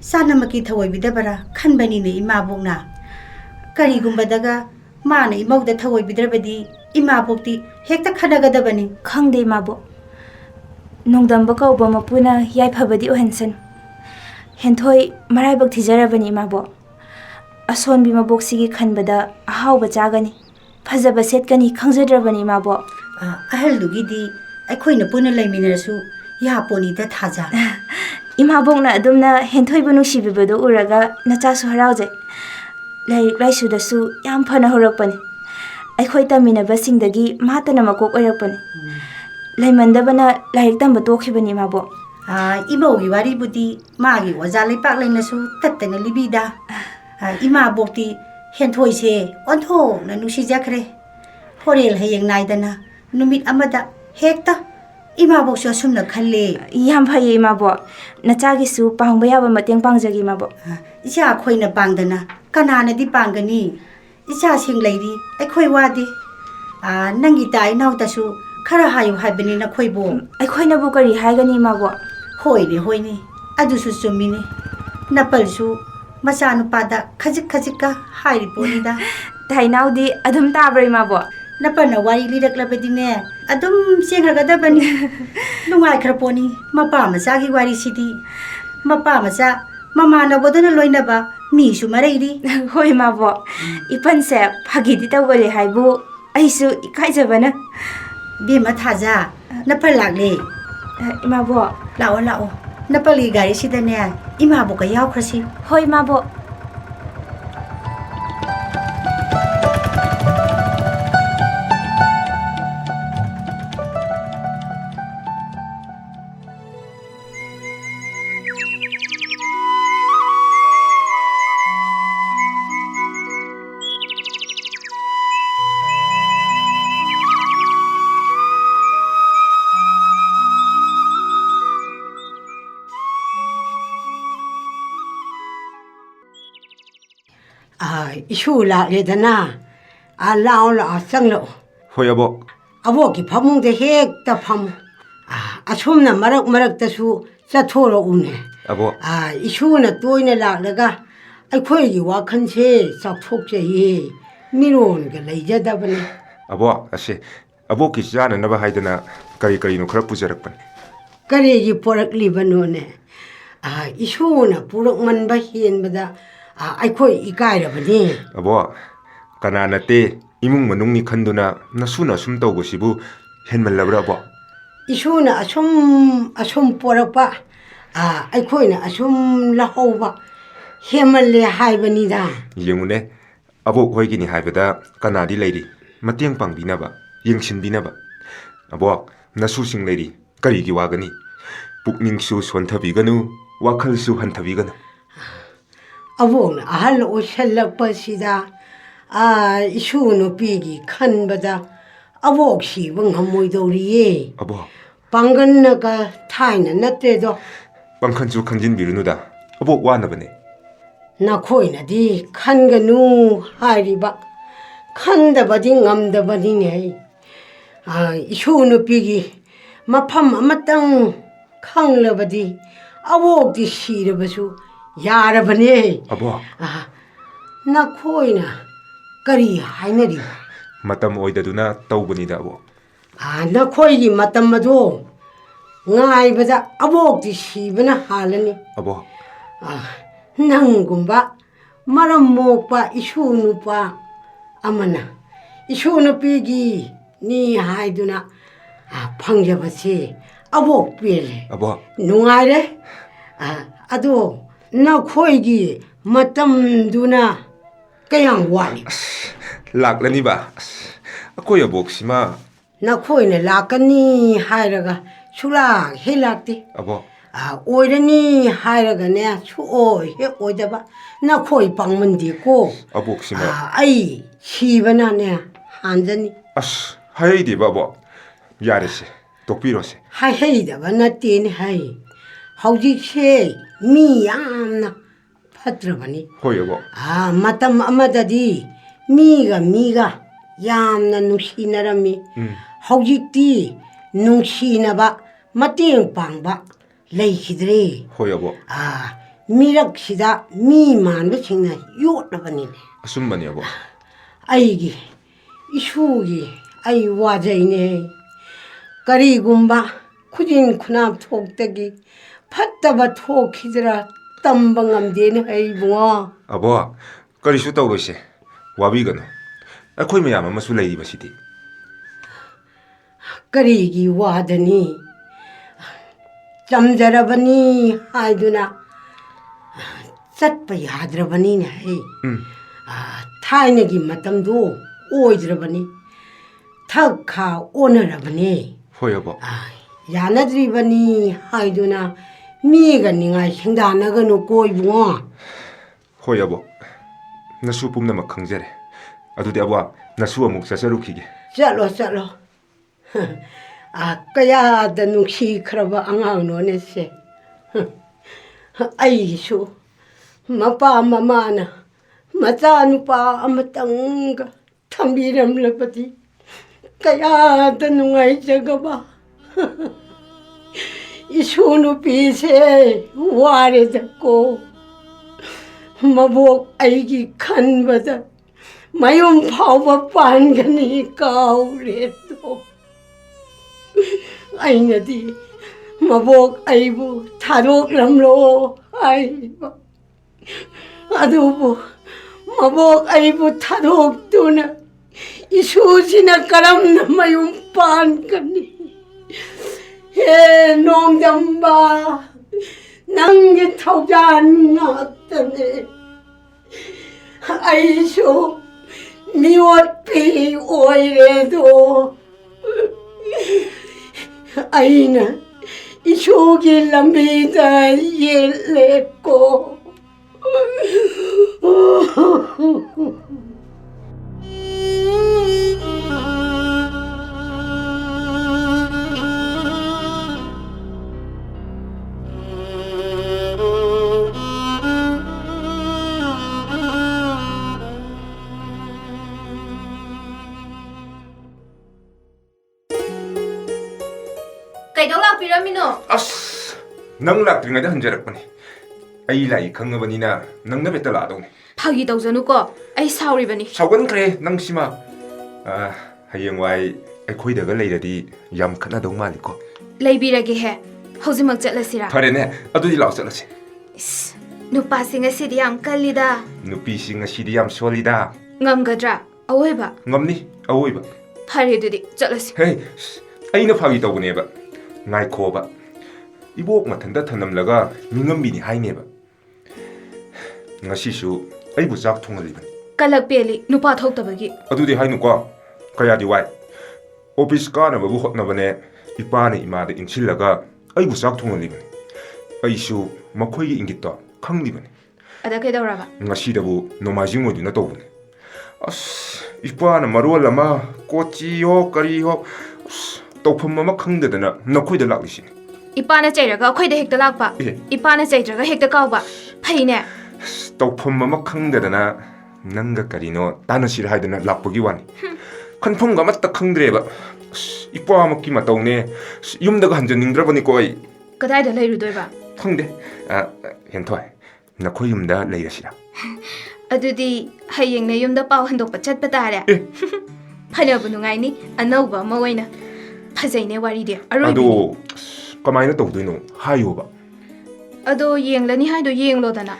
सानमकी थवैबिदबरा खनबनिने इमाबोगना करिगुंबदगा माने इमौदा थवैबिद्रबदी इमाबोक्ति हेक्ता खनगदबनी खंगदे इमाबो नोंदंब कौबा मपुना याइफबदी ओहनसन हेंथोय मराइबक थिजरबनी इमाबो ꯑꯁꯣꯟꯕꯤ ꯃꯕꯣꯛꯁꯤꯒꯤ ꯈꯟꯕꯗ ꯑꯍꯥꯎꯕ ꯆꯥꯒꯅꯤ, ꯐꯖꯕ ꯁꯦꯠꯀꯅꯤ ꯈꯪꯖꯗ꯭ꯔꯕꯅꯤ ꯏꯃꯥꯕꯣꯛ. ꯑꯍꯜꯗꯨꯒꯤꯗꯤ ꯑꯩꯈꯣꯏꯅ ꯄꯨꯟꯅ ꯂꯩꯃꯤꯟꯅꯔꯁꯨ ꯌꯥꯄꯣꯅꯤꯗ ꯊꯥꯖ. ꯏꯃꯥꯕꯣꯛꯅ ꯑꯗꯨꯝꯅ ꯍꯦꯟꯊꯣꯏꯕꯨ ꯅꯨꯡꯁꯤꯕꯤꯕꯗꯨ ꯎꯔꯒ ꯅꯆꯥꯁꯨ ꯍꯔꯥꯎꯖꯩ. ꯂꯥꯏꯔꯤꯛ ꯂꯥꯏꯁꯨꯗꯁꯨ ꯌꯥꯝ ꯐꯅ ꯍꯧꯔꯛꯄꯅꯤ. ꯑꯩꯈꯣꯏ ꯇꯝꯃꯤꯟꯅꯕꯁꯤꯡꯗꯒꯤ ꯃꯥꯇꯅ ꯃꯀꯣꯛ ꯑꯣꯏꯔꯛꯄꯅꯤ. ꯂꯩꯃꯟꯗꯕꯅ ꯂꯥꯏꯔꯤꯛ ꯇꯝꯕ ꯇꯣꯛꯈꯤꯕꯅꯤ ꯏꯃꯥꯕꯣꯛ. ꯏꯃꯧꯒꯤ ꯋꯥꯔꯤꯕꯨꯗꯤ ꯃꯥꯒꯤ ꯑꯣꯖꯥ ꯂꯩꯄꯥꯛ ꯂꯩꯅꯁꯨ ꯇꯠꯇꯅ ꯂꯤꯕꯤꯗ. ꯏꯃꯥꯕꯣꯛꯇꯤ ꯍꯦꯟꯊꯣꯏꯁꯦ ꯑꯣꯟꯊꯣꯛꯅ ꯅꯨꯡꯁꯤꯖꯈ꯭ꯔꯦ. ꯍꯣꯔꯦꯜ ꯍꯌꯦꯡ ꯅꯥꯏꯗꯅ ꯅꯨꯃꯤꯠ ꯑꯃꯗ ꯍꯦꯛꯇ 이마복쇼 숨나 칼리 ꯌꯥꯝ ꯐꯩꯌꯦ ꯏꯃꯥꯕꯣꯛ. ꯅꯆꯥꯒꯤꯁꯨ ꯄꯥꯡꯕ ꯌꯥꯕ ꯃꯇꯦꯡ ꯄꯥꯡꯖꯒꯦ ꯏꯃꯥꯕꯣꯛ. 이자 ꯑꯩꯈꯣꯏꯅ ꯄꯥꯡꯗꯅ ꯀꯅꯥꯅꯗꯤ ꯄꯥꯡꯒꯅꯤ? 이자ꯁꯤꯡ ꯂꯩꯔꯤ ꯑꯩꯈꯣꯏ ꯋꯥꯗꯦ. ꯅꯪꯒꯤ ꯏꯇꯥ ꯏꯅꯥꯎꯇꯁꯨ ꯈꯔ ꯍꯥꯏꯌꯨ ꯍꯥꯏꯕꯅꯤ ꯅꯈꯣꯏꯕꯨ. ꯑꯩꯈꯣꯏꯅꯕꯨ ꯀꯔꯤ ꯍꯥꯏꯒꯅꯤ ꯏꯃꯥꯕꯣꯛ? ꯍꯣꯏꯅꯦ ꯍꯣꯏꯅꯦ ꯑꯗꯨꯁꯨ ꯆꯨꯝꯃꯤꯅꯦ. ꯅꯄꯜꯁꯨ ꯃꯆꯥꯅꯨꯄꯥꯗ ꯈꯖꯤꯛ ꯈꯖꯤꯛꯀ ꯍꯥꯏꯔꯤꯄꯣꯠꯅꯤꯗ. ꯇꯥꯏꯅꯥꯎꯗꯤ ꯑꯗꯨꯝ ꯇꯥꯕ꯭ꯔꯥ ꯏꯃꯥꯕꯣꯛ? ꯅꯄꯜꯅ ꯋꯥꯔꯤ ꯂꯤꯔꯛꯂꯕꯗꯤꯅꯦ ꯑꯗꯨꯝ ꯆꯦꯟꯈ꯭ꯔꯒꯗꯕꯅꯤ. ꯅꯨꯡꯉꯥꯏꯈ꯭ꯔꯄꯣꯠꯅꯤ ꯃꯄꯥ ꯃꯆꯥꯒꯤ ꯋꯥꯔꯤꯁꯤꯗꯤ. ꯃꯄꯥ ꯃꯆꯥ ꯃꯃꯥꯟꯅꯕꯗꯨꯅ ꯂꯣꯏꯅꯕ ꯃꯤꯁꯨ ꯃꯔꯩꯔꯤ. ꯍꯣꯏ ꯏꯃꯥꯕꯣꯛ. ꯏꯄꯟꯁꯦ ꯐꯥꯒꯤꯗꯤ ꯇꯧꯒꯜꯂꯦ ꯍꯥꯏꯕꯨ ꯑꯩꯁꯨ ꯏꯀꯥꯏꯖꯕꯅ. ꯕꯦꯝꯃ ꯊꯥꯖ ꯅꯄꯜ ꯂꯥꯛꯂꯦ. 이마보. ꯂꯥꯛꯑꯣ ꯂꯥꯛꯑꯣ. ꯅꯄꯜꯒꯤ ꯒꯥꯔꯤꯁꯤꯗꯅꯦ 이마복과 야우크러시. ꯍꯣꯏ 이마보. 이슈 라레다나 라올라 쌍로 ꯍꯣꯏ ꯑꯕꯣꯛ. 아버기 파몽데 핵다 파몽 아솜나 마락마락다수 짜토로 우네 ꯑꯕꯣꯛ. 이슈나 또이네 라르가 아이코이기 와칸세 싹폭제이 미론가 레이자다버네 ꯑꯕꯣꯛ ꯑꯁꯤ ꯑꯕꯣꯛꯀꯤ ꯆꯥꯅꯅꯕ ꯍꯥꯏꯗꯅ ꯀꯔꯤꯅꯣ ꯈꯔ ꯄꯨꯖꯔꯛꯄꯅꯤ. 까레기 포락리바노네 이슈나 부럭만바 히엔바다 아이코이 이까이라버네 ꯑꯕꯣꯛ ꯀꯅꯥ ꯅꯠꯇꯦ 이문 ꯃꯅꯨꯡꯅꯤ ꯈꯟꯗꯨꯅ ꯅꯁꯨꯅ ꯁꯨꯝ ꯇꯧꯕꯁꯤꯕꯨ ꯍꯦꯟꯃꯜꯂꯕ꯭ꯔꯥ ꯑꯕꯣꯛ? 이슈나 아솜 포락바 아이코이나 아솜 라호바 헤말레 하이바니다. ꯌꯦꯡꯉꯨꯅꯦ ꯑꯕꯣꯛ ꯍꯣꯏꯒꯤꯅꯤ ꯍꯥꯏꯕꯗ ꯀꯅꯥꯗꯤ ꯂꯩꯔꯤ ꯃꯇꯦꯡ ꯄꯥꯡꯕꯤꯅꯕ ꯌꯦꯡꯁꯤꯟꯕꯤꯅꯕ? ꯑꯕꯣꯛ ꯅꯁꯨꯁꯤꯡ ꯂꯩꯔꯤ ꯀꯔꯤꯒꯤ ꯋꯥꯒꯅꯤ? ꯄꯨꯛꯅꯤꯡꯁꯨ ꯁꯣꯟꯊꯕꯤꯒꯅꯨ ꯋꯥꯈꯜꯁꯨ ꯍꯟꯊꯕꯤꯒꯅꯨ. 아보나 아할 오실락바시다 이슈 누피기 칸바다 아복 시봉 한모이도리에 어버 방건나가 타이나 나때도 빵칸주 칸진비르누다 어복 와나버네. 나코이나디 칸가누 하리바 칸다바디 ngam다바디네 이슈 누피기 마팜 아마땅 캉러바디 아복디 시르바수 야라버네. 어버 나코이나 까리 하이너리 마땀 오이다두나 떠우보니다 어버. 나코이기 마땀마도 ngaibada abokti sibana halani 어버 nangumba maram mokpa isunupa amana isunupigi ni haiduna phangjabasi abok pele 어버 nungaire ado nakoigi matamduna kayang wani 락라니바 아코이 어복시마 nakoine lakani hairaga sulak helakti 어버 오이러니 하이러가네 수오 해 오이다바 나 코이 방문디고 어복시마 아이 시바나네 한전이 아스 하이디바 어버 야레시 독비로시 하이다바 나띠니 하이 하우지세 미야나 파트라바니 호이 어버 마탐 아마다디 미가 얌나 누시나라미 하우지띠 누시나바 마팅 방바 레이키드레 호이 어버 미락시다 미만በꯁꯤꯡꯅ ꯌꯣꯠꯅꯕꯅꯤꯅꯦ ꯑꯁꯨꯝꯕꯅꯤ 어버 ꯑꯩꯒꯤ ꯏꯁꯨꯒꯤ ꯑꯩ ꯋꯥꯖꯩꯅꯦ ꯀꯔꯤꯒꯨꯝꯕ ꯈꯨꯖꯤꯟ ꯈꯨꯅꯥꯞ ꯊꯣꯛꯇꯒꯤ ꯐꯠꯇꯕ ꯊꯣꯛꯈꯤꯗ꯭ꯔꯥ ꯇꯝꯕ ꯉꯝꯗꯦꯅꯦ ꯑꯩ ꯏꯕꯨꯡꯉꯣ 어버 ꯀꯔꯤꯁꯨ ꯇꯧꯔꯣꯏꯁꯦ ꯋꯥꯕꯤꯒꯅꯨ ꯑꯩꯈꯣꯏ ꯃꯌꯥꯝ ꯑꯃꯁꯨ ꯂꯩꯔꯤꯕꯁꯤꯗꯤ ꯀꯔꯤꯒꯤ ꯋꯥꯗꯅꯤ ꯆꯝꯖꯔꯕꯅꯤ ꯍꯥꯏꯗꯨꯅ ꯆꯠꯄ ꯌꯥꯗ꯭ꯔꯕꯅꯤꯅꯦ ꯍꯩ ꯊꯥꯏꯅꯒꯤ ꯃꯇꯝꯗꯣ ꯑꯣꯏꯗ꯭ꯔꯕꯅꯤ ꯊꯛ ꯈꯥ ꯑꯣꯟꯅꯔꯕꯅꯦ ꯍꯣꯏ ꯑꯕꯣꯛ ꯌꯥꯅꯗ꯭ꯔꯤꯕꯅꯤ ꯍꯥꯏꯗꯨꯅ ꯃꯤꯒ ꯅꯤꯡꯉꯥꯏ ꯁꯦꯡꯗꯥꯅꯒꯅꯨꯀꯣ ꯏꯕꯨꯡꯉꯣ ꯍꯣꯏ ꯑꯕꯣꯛ ꯅꯁꯨ ꯄꯨꯝꯅꯃꯛ ꯈꯪꯖꯔꯦ ꯑꯗꯨꯗꯤ ꯑꯕꯣꯛ ꯅꯁꯨ ꯑꯃꯨꯛ ꯆꯠꯆꯔꯨꯈꯤꯒꯦ ꯆꯠꯂꯣ ꯆꯠꯂꯣ ꯀꯌꯥꯗ ꯅꯨꯡꯁꯤꯈ꯭ꯔꯕ ꯑꯉꯥꯡꯅꯣꯅꯦ ꯁꯦ ꯑꯩꯒꯤꯁꯨ ꯃꯄꯥ ꯃꯃꯥꯅ ꯃꯆꯥꯅꯨꯄꯥ ꯑꯃꯇꯪꯒ ꯊꯝꯕꯤꯔꯝꯂꯕꯗꯤ ꯀꯌꯥꯗ ꯅꯨꯡꯉꯥꯏꯖꯒꯕ 이수 누피세 와레잡고 마복 아이기 칸바다 마용 파우바 반가니 까우레도 아이나디 마복 아이부 타록 람로 아이바 아두부 마복 아이부 타록 두나 이수지나 까람나 마용 반가니 해 농담바 낭게 타오잔 나왔더니 아이쇼 미워피 오이래도 아이는 이 속이 람비다 일랬고 ꯀꯩꯗꯧ ꯂꯥꯛꯄꯤꯔꯝꯃꯤꯅꯣ? ꯑꯁ ꯅꯪ ꯂꯥꯛꯇ꯭ꯔꯤꯉꯩꯗ ꯍꯟꯖꯔꯛꯄꯅꯤ ꯑꯩ ꯂꯥꯛꯏ ꯈꯪꯉꯕꯅꯤꯅ ꯅꯪꯅ ꯍꯦꯛꯇ ꯂꯥꯛꯑꯗꯧꯅꯤ ꯐꯥꯒꯤ ꯇꯧꯖꯅꯨꯀꯣ ꯑꯩ ꯁꯥꯎꯔꯤꯕꯅꯤ ꯁꯥꯎꯒꯟꯈ꯭ꯔꯦ ꯅꯪ ꯁꯤꯃ ꯍꯌꯦꯡꯋꯥꯏ ꯑꯩꯈꯣꯏꯗꯒ ꯂꯩꯔꯗꯤ ꯌꯥꯝ ꯈꯠꯅꯗꯧ ꯃꯥꯜꯂꯤꯀꯣ ꯂꯩꯕꯤꯔꯒꯦꯍꯦ ꯍꯧꯖꯤꯛꯃꯛ ꯆꯠꯂꯁꯤꯔꯥ ꯐꯔꯦꯅꯦ ꯑꯗꯨꯗꯤ ꯂꯥꯛꯑꯣ ꯆꯠꯂꯁꯤ 이스, 누빠싱 ꯑꯁꯤꯗꯤ ꯌꯥꯝ ꯀꯜꯂꯤꯗ ꯅꯨꯄꯤꯁꯤꯡ ꯑꯁꯤꯗꯤ ꯌꯥꯝ ꯁꯣꯜꯂꯤꯗ ꯉꯝꯒꯗ꯭ꯔꯥ ꯑꯋꯣꯏꯕ ꯉꯝꯅꯤ ꯑꯋꯣꯏꯕ ꯐꯔꯦ ꯑꯗꯨꯗꯤ ꯆꯠꯂꯁꯤ ꯍꯦ ꯑꯩꯅ ꯐꯥꯒꯤ ꯇꯧꯕꯅꯦꯕ ꯉꯥꯏꯈꯣꯕ 이복 마탄다 ꯊꯅꯝꯂꯒ ꯃꯤꯉꯝꯕꯤꯅꯤ ꯍꯥꯏꯅꯦꯕ ꯉꯁꯤꯁꯨ ꯑꯩꯕꯨ ꯆꯥꯛ ꯊꯣꯡꯍꯜꯂꯤꯕꯅꯤ ꯀꯂꯛ ꯄꯦꯜꯂꯤ ꯅꯨꯄꯥ ꯊꯣꯛꯇꯕꯒꯤ ꯑꯗꯨꯗꯤ ꯍꯥꯏꯅꯨꯀꯣ ꯀꯌꯥꯗꯤ ꯋꯥꯏ ꯑꯣꯐꯤꯁ ꯀꯥꯅꯕꯕꯨ ꯍꯣꯠꯅꯕꯅꯦ ꯏꯄꯥꯅ ꯏꯃꯥꯗ ꯏꯟꯁꯤꯜꯂꯒ ꯑꯩꯕꯨ ꯆꯥꯛ ꯊꯣꯡꯍꯜꯂꯤꯕꯅꯤ ꯑꯩꯁꯨ ꯃꯈꯣꯏꯒꯤ ꯏꯪꯒꯤꯠꯇꯣ ꯈꯪꯂꯤꯕꯅꯤ ꯑꯗ ꯀꯩꯗꯧꯔꯕ ꯉꯁꯤꯗꯕꯨ ꯅꯣꯡꯃꯥꯏꯖꯤꯡ ꯑꯣꯏꯗꯨꯅ ꯇꯧꯕꯅꯤ ꯑꯁ ꯏꯄꯥꯅ ꯃꯔꯣꯜ ꯑꯃ ꯀꯣꯆꯤꯌꯣ ꯀꯔꯤꯌꯣ ꯇꯧꯐꯝ ꯑꯃ ꯈꯪꯗꯗꯅ ꯅꯈꯣꯏꯗ ꯂꯥꯛꯂꯤꯁꯤꯅꯤ 이빠나 째려가 ꯑꯩꯈꯣꯏꯗ ꯍꯦꯛꯇ ꯂꯥꯛꯄ 이빠나 째드라가 ꯍꯦꯛꯇ 까우바 ꯐꯩꯅꯦ ꯇꯧꯐꯝ ꯑꯃ ꯈꯪꯗꯗꯅ ꯅꯪꯒ ꯀꯔꯤꯅꯣ ꯇꯥꯟꯅꯁꯤꯔ ꯍꯥꯏꯗꯅ ꯂꯥꯛꯄꯒꯤ ꯋꯥꯅꯤ ꯈꯟꯐꯝꯒ ꯑꯃꯠꯇ ꯈꯪꯗ꯭ꯔꯦꯕ 이빠ꯃꯛꯀꯤ ꯃꯇꯧꯅꯦ ꯌꯨꯝꯗꯒ ꯍꯟꯖꯅꯤꯡꯗ꯭ꯔꯕꯅꯤꯀꯣ ꯑꯩ ꯀꯗꯥꯏꯗ ꯂꯩꯔꯨꯗꯣꯏꯕ ꯈꯪꯗꯦ ꯍꯦꯟꯊꯣꯏ ꯅꯈꯣꯏ ꯌꯨꯝꯗ ꯂꯩꯔꯁꯤꯔ ꯑꯗꯨꯗꯤ ꯍꯌꯦꯡꯅ ꯌꯨꯝꯗ ꯄꯥꯎ ꯍꯟꯗꯣꯛꯄ ꯆꯠꯄ ꯇꯥꯔꯦ ꯐꯅꯕꯨ ꯅꯨꯡꯉꯥꯏꯅꯤ ꯑꯅꯧꯕ ꯑꯃ ꯑꯣꯏꯅ ꯐꯖꯩꯅꯦ ꯋꯥꯔꯤꯗꯤ ꯑꯔꯣꯏꯕꯤꯅꯤ ꯑꯗꯣ ꯀꯃꯥꯏꯅ ꯇꯧꯗꯣꯏꯅꯣ ꯍꯥꯏꯌꯣꯕ ꯑꯗꯣ ꯌꯦꯡꯂꯅꯤ ꯍꯥꯏꯗꯣ ꯌꯦꯡꯂꯣꯗꯅ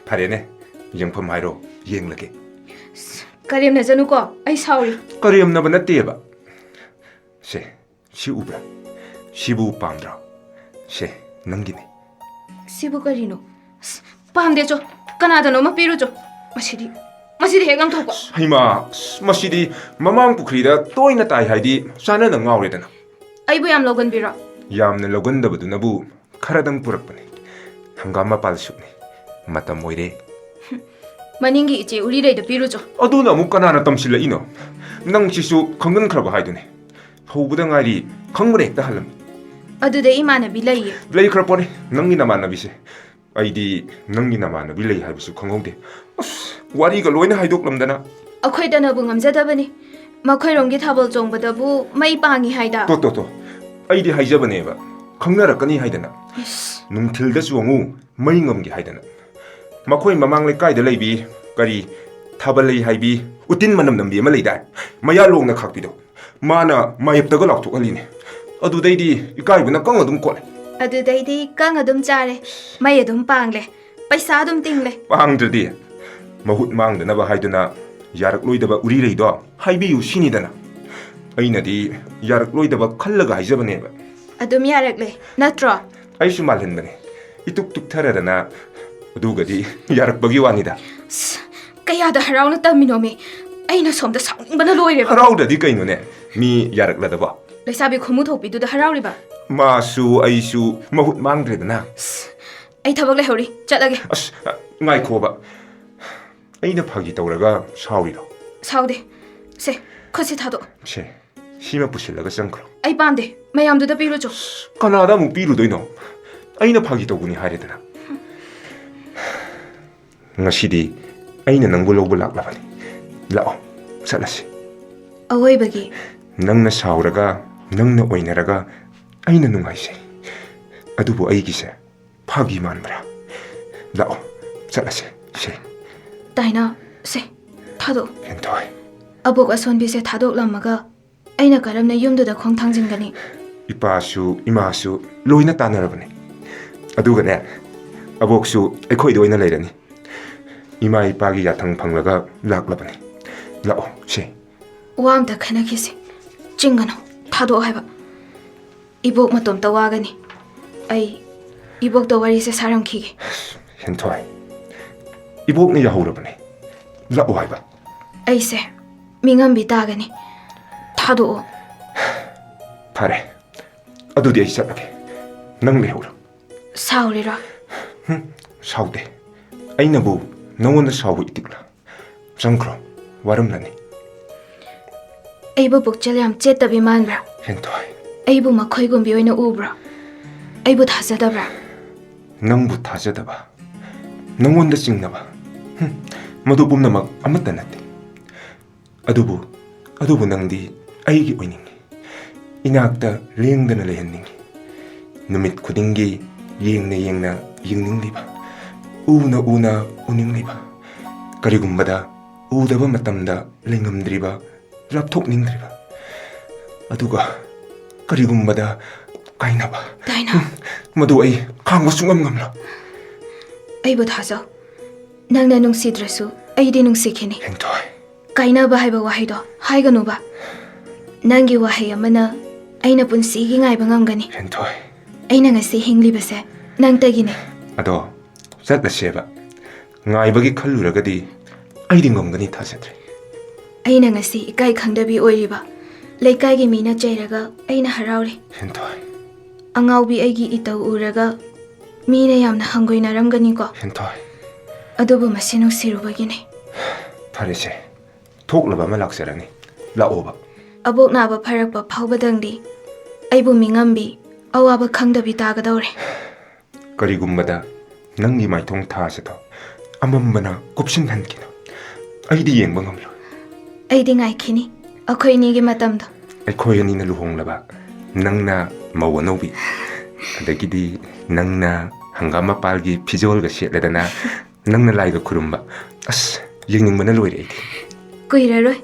ꯐꯔꯦꯅꯦ ꯌꯦꯡꯐꯝ ꯍꯥꯏꯔꯣ ꯌꯦꯡꯂꯒꯦ ꯀꯔꯦꯝꯅꯖꯅꯨꯀꯣ ꯑꯩ ꯁꯥꯎꯔꯤ ꯀꯔꯦꯝꯅꯕ ꯅꯠꯇꯦꯕ ꯁꯦ ꯁꯤ ꯎꯕ꯭ꯔꯥ ꯁꯤꯕꯨ ꯄꯥꯝꯗ꯭ꯔꯣ ꯁꯦ ꯅꯪꯒꯤꯅꯦ ꯁꯤꯕꯨ ꯀꯔꯤꯅꯣ ꯄꯥꯝꯗꯦꯆꯣ ꯀꯅꯥꯗꯅꯣꯃ ꯄꯤꯔꯨꯆꯣ ꯃꯁꯤꯗꯤ ꯍꯦꯛ ꯉꯝꯊꯣꯛꯄ ꯍꯩꯃꯥ ꯃꯁꯤꯗꯤ ꯃꯃꯥꯡ ꯄꯨꯈ꯭ꯔꯤꯗ ꯇꯣꯏꯅ ꯇꯥꯏ ꯍꯥꯏꯗꯤ ꯆꯥꯅꯅ ꯉꯥꯎꯔꯦꯗꯅ ꯑꯩꯕꯨ ꯌꯥꯝ ꯂꯧꯒꯟꯕꯤꯔꯣ ꯌꯥꯝꯅ ꯂꯧꯒꯟꯗꯕꯗꯨꯅꯕꯨ ꯈꯔꯗꯪ ꯄꯨꯔꯛꯄꯅꯤ ꯍꯪꯒꯥꯝ ꯃꯄꯥꯜ ꯁꯨꯞꯅꯤ ꯃꯇꯝ ꯑꯣꯏꯔꯦ ꯃꯅꯤꯡꯒꯤ ꯏꯆꯦ ꯎꯔꯤꯔꯩꯗ ꯄꯤꯔꯨꯆꯣ ꯑꯗꯨꯅ ꯑꯃꯨꯛ ꯀꯅꯥꯅ ꯇꯝꯁꯤꯜꯂꯛꯏꯅꯣ ꯅꯪꯁꯤꯁꯨ ꯈꯪꯒꯟꯈ꯭ꯔꯕ ꯍꯥꯏꯗꯨꯅꯤ ꯍꯧꯕꯗ ꯉꯥꯏꯔꯤ ꯈꯪꯕꯅ ꯍꯦꯛꯇ ꯍꯜꯂꯝꯃꯤ ꯑꯗꯨꯗ ꯏꯃꯥꯟꯅꯕꯤ ꯂꯩꯌꯦ ꯂꯩꯈ꯭ꯔ ꯄꯣꯠꯅꯤ ꯅꯪꯒꯤ ꯅꯃꯥꯟꯅꯕꯤꯁꯦ ꯑꯩꯗꯤ ꯅꯪꯒꯤ ꯅꯃꯥꯟꯅꯕꯤ ꯂꯩ ꯍꯥꯏꯕꯁꯨ ꯈꯪꯍꯧꯗꯦ ꯑꯁ ꯋꯥꯔꯤꯒ ꯂꯣꯏꯅ ꯍꯥꯏꯗꯣꯛꯂꯝꯗꯅ ꯑꯩꯈꯣꯏꯗꯅꯕꯨ ꯉꯝꯖꯗꯕꯅꯤ ꯃꯈꯣꯏꯔꯣꯝꯒꯤ ꯊꯥꯕꯜ ꯆꯣꯡꯕꯗꯕꯨ ꯃꯩ ꯄꯥꯡꯉꯤ ꯍꯥꯏꯗ ꯇꯣ ꯑꯩꯗꯤ ꯍꯥꯏꯖꯕꯅꯦꯕ ꯈꯪꯅꯔꯛꯀꯅꯤ ꯍꯥꯏꯗꯅ ꯅꯨꯡꯊꯤꯜꯗ ꯆꯣꯡꯉꯨ ꯃꯩ ꯉꯝꯒꯦ ꯍꯥꯏꯗꯅ ꯃꯈꯣꯏ ꯃꯃꯥꯡ ꯂꯩꯀꯥꯏꯗ ꯂꯩꯕꯤ ꯀꯔꯤ ꯊꯥꯕꯜ ꯂꯩ ꯍꯥꯏꯕꯤ ꯎꯇꯤꯟ ꯃꯅꯝ ꯅꯝꯕꯤ ꯑꯃ ꯂꯩꯗꯥꯏ ꯃꯌꯥꯂꯣꯡꯅ ꯈꯥꯛꯄꯤꯗꯣ ꯃꯥꯅ ꯃꯥꯌꯦꯞꯇꯒ ꯂꯥꯎꯊꯣꯛꯍꯜꯂꯤꯅꯦ ꯑꯗꯨꯗꯩꯗꯤ ꯏꯀꯥꯏꯕꯅ ꯀꯪ ꯑꯗꯨꯝ ꯀꯣꯠꯂꯦ ꯑꯗꯨꯗꯩꯗꯤ ꯀꯪ ꯑꯗꯨꯝ ꯆꯥꯔꯦ ꯃꯩ ꯑꯗꯨꯝ ꯄꯥꯡꯂꯦ ꯄꯩꯁꯥ ꯑꯗꯨꯝ ꯇꯤꯡꯂꯦ ꯄꯥꯡꯗ꯭ꯔꯗꯤ mahut mangdanaba haiduna yarakloidaba urireido haibiyu sinidana ainadi yarakloidaba khallaga haijabane ꯑꯗꯨꯝ ꯌꯥꯔꯛꯂꯦ ꯅꯠꯇ꯭ꯔꯣ aisu malhenbane ituk tuk tharadana adugadi yarakbagi wanida ꯀꯌꯥꯗ ꯍꯔꯥꯎꯅ ꯇꯝꯃꯤꯅꯣꯃꯤ ꯑꯩꯅ ꯁꯣꯝꯗ ꯁꯥꯎꯅꯤꯡꯕꯅ ꯂꯣꯏꯔꯦꯕ haraudadi kainone mi yarakladaba ꯂꯩꯁꯥꯕꯤ ꯈꯣꯡꯃꯨ ꯊꯣꯛꯄꯤꯗꯨꯗ ꯍꯔꯥꯎꯔꯤꯕ masu aisu mahut mangdredana ꯑꯩ ꯊꯕꯛ ꯂꯩꯍꯧꯔꯤ ꯆꯠꯂꯒꯦ as ngaikhoba aina phagi tawraga sauriro ꯁꯥꯎꯗꯦ ꯁꯦ ꯈꯨꯠꯁꯤ ꯊꯥꯗꯣꯛ se sima pusillaga changkro ꯑꯩ ꯄꯥꯝꯗꯦ ꯃꯌꯥꯝꯗꯨꯗ ꯄꯤꯔꯨꯆꯣ kanada mu pirudoino aina phagi tawguni hairedana ngasidi aina nangbu lawbu laklabani lao salasi ꯑꯋꯣꯏꯕꯒꯤ nangna sauraga nangna oinaraga aina nungaise adubu aigise phagi manbra lao salase se ꯇꯥꯏꯅꯥ ꯁꯦ ꯊꯥꯗꯣꯛ hentoy ꯑꯕꯣꯛ ꯑꯁꯣꯟꯕꯤꯁꯦ ꯊꯥꯗꯣꯛꯂꯝꯃꯒ ꯑꯩꯅ ꯀꯔꯝꯅ ꯌꯨꯝꯗꯨꯗ ꯈꯣꯡ ꯊꯥꯡꯖꯤꯟꯒꯅꯤ ipasu imasu loina tanarabane adugane aboksu ekhoida oina leirani ima ipagi yathang phanglaga laklabane lao se ꯋꯥ ꯑꯝꯇ ꯈꯟꯅꯈꯤꯁꯤ ꯆꯤꯡꯒꯅꯨ ꯊꯥꯗꯣꯛꯑꯣ ꯍꯥꯏꯕ ꯏꯕꯣꯛ ꯃꯇꯣꯝꯇ ꯋꯥꯒꯅꯤ ꯑꯩ ꯏꯕꯣꯛꯇ ꯋꯥꯔꯤꯁꯦ ꯁꯥꯔꯝꯈꯤꯒꯦ hentoy ibokne yahurabane lao haiba ꯑꯩꯁꯦ ꯃꯤꯉꯝꯕꯤ ꯇꯥꯒꯅꯤ ꯊꯥꯗꯣꯛꯑꯣ phare adudi ai chatlage nang lehura ꯁꯥꯎꯔꯤꯔꯣ saude ainabu nangona sawu itikla changkro waramlani ꯑꯩꯕꯨ ꯄꯨꯛꯆꯦꯜ ꯌꯥꯝ ꯆꯦꯠꯇꯕꯤ ꯃꯥꯟꯕ꯭ꯔꯥ hentoy ꯑꯩꯕꯨ ꯃꯈꯣꯏꯒꯨꯝꯕꯤ ꯑꯣꯏꯅ ꯎꯕ꯭ꯔꯥ ꯑꯩꯕꯨ ꯊꯥꯖꯗꯕ꯭ꯔꯥ nangbu thajadaba nangonda chingnaba madu pumnamak amata natte adubu nangdi aigi oiningi inakta lengdana lehenningi numit khudingi yengna yengningliba una uningliba karigumbada udaba matamda lengamdriba lapthokningdriba aduga karigumbada kainaba ꯇꯥꯏꯅꯥ madu ai khangba sungam ngamla ꯑꯩꯕꯨ ꯊꯥꯖꯧ ꯅꯪꯅ ꯅꯨꯡꯁꯤꯗ꯭ꯔꯁꯨ ꯑꯩꯗꯤ ꯅꯨꯡꯁꯤꯈꯤꯅꯤ hentoy ꯀꯥꯏꯅꯕ ꯍꯥꯏꯕ ꯋꯥꯍꯩꯗꯣ ꯍꯥꯏꯒꯅꯨꯕ ꯅꯪꯒꯤ ꯋꯥꯍꯩ ꯑꯃꯅ ꯑꯩꯅ ꯄꯨꯟꯁꯤꯒꯤ ꯉꯥꯏꯕ ꯉꯝꯒꯅꯤ hentoy ꯑꯩꯅ ꯉꯁꯤ ꯍꯤꯡꯂꯤꯕꯁꯦ ꯅꯪꯇꯒꯤꯅꯤ ado chatlaseba ngaibagi khalluragadi aidi ngamgani thajadre ꯑꯩꯅ ꯉꯁꯤ ꯏꯀꯥꯏ ꯈꯪꯗꯕꯤ ꯑꯣꯏꯔꯤꯕ ꯂꯩꯀꯥꯏꯒꯤ ꯃꯤꯅ ꯆꯩꯔꯒ ꯑꯩꯅ ꯍꯔꯥꯎꯔꯤ hentoy ꯑꯉꯥꯎꯕꯤ ꯑꯩꯒꯤ ꯏꯇꯧ ꯎꯔꯒ ꯃꯤꯅ ꯌꯥꯝꯅ ꯍꯪꯒꯣꯏꯅꯔꯝꯒꯅꯤꯀꯣ hentoy ꯑꯗꯨꯕꯨ ꯃꯁꯤ ꯅꯨꯡꯁꯤꯔꯨꯕꯒꯤꯅꯤ pharese thoklaba ma laksarani laoba ꯑꯕꯣꯛ ꯅꯥꯕ ꯐꯔꯛꯄ ꯐꯥꯎꯕꯗꯪꯗꯤ ꯑꯩꯕꯨ ꯃꯤꯉꯝꯕꯤ ꯑꯋꯥꯕ ꯈꯪꯗꯕꯤ ꯇꯥꯒꯗꯧꯔꯦ karigumbada nangi maithong thasado amambana kupsin hankino aidi yengba ngamlo ꯑꯩꯗꯤ ꯉꯥꯏꯈꯤꯅꯤ ꯑꯩꯈꯣꯏ ꯑꯅꯤꯒꯤ ꯃꯇꯝꯗꯣ aikhoi anina luhonglaba nangna mawanobi adagidi nangna hangama palgi phijolga setladana nangna laiga khurumba as yengningmana loire ꯀꯨꯏꯔꯔꯣꯏ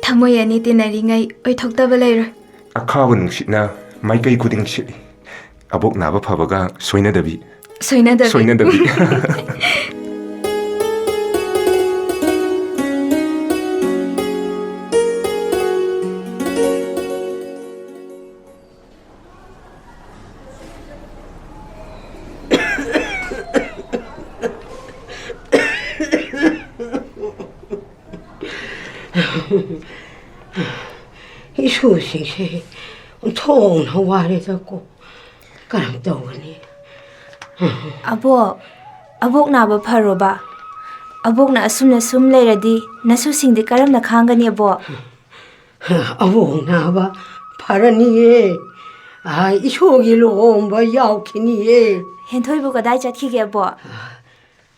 ꯊꯃꯣꯏ ꯑꯅꯤ ꯇꯤꯟꯅꯔꯤꯉꯩ ꯑꯣꯏꯊꯣꯛꯇꯕ ꯂꯩꯔꯣꯏ akhawa nungsitna maikai khuding sitli abok naba phabaga soinadabi ꯁꯣꯏꯅꯗꯕꯤ 이수식이 통나 와래자고 그럼 떠오니 ꯑꯕꯣꯛ ꯅꯥꯕ ꯐꯔꯣꯕ ꯑꯕꯣꯛꯅ ꯑꯁꯨꯝꯅ ꯁꯨꯝ ꯂꯩꯔꯗꯤ ꯅꯁꯨꯁꯤꯡꯗꯤ ꯀꯔꯝꯅ ꯈꯥꯡꯒꯅꯤ ꯑꯕꯣꯛ 아보 나봐 파라니에 아 이쇼기 롱바 야우키니에 ꯍꯦꯟꯊꯣꯏꯕꯨ ꯀꯗꯥꯏ ꯆꯠꯈꯤꯒꯦ ꯑꯕꯣꯛ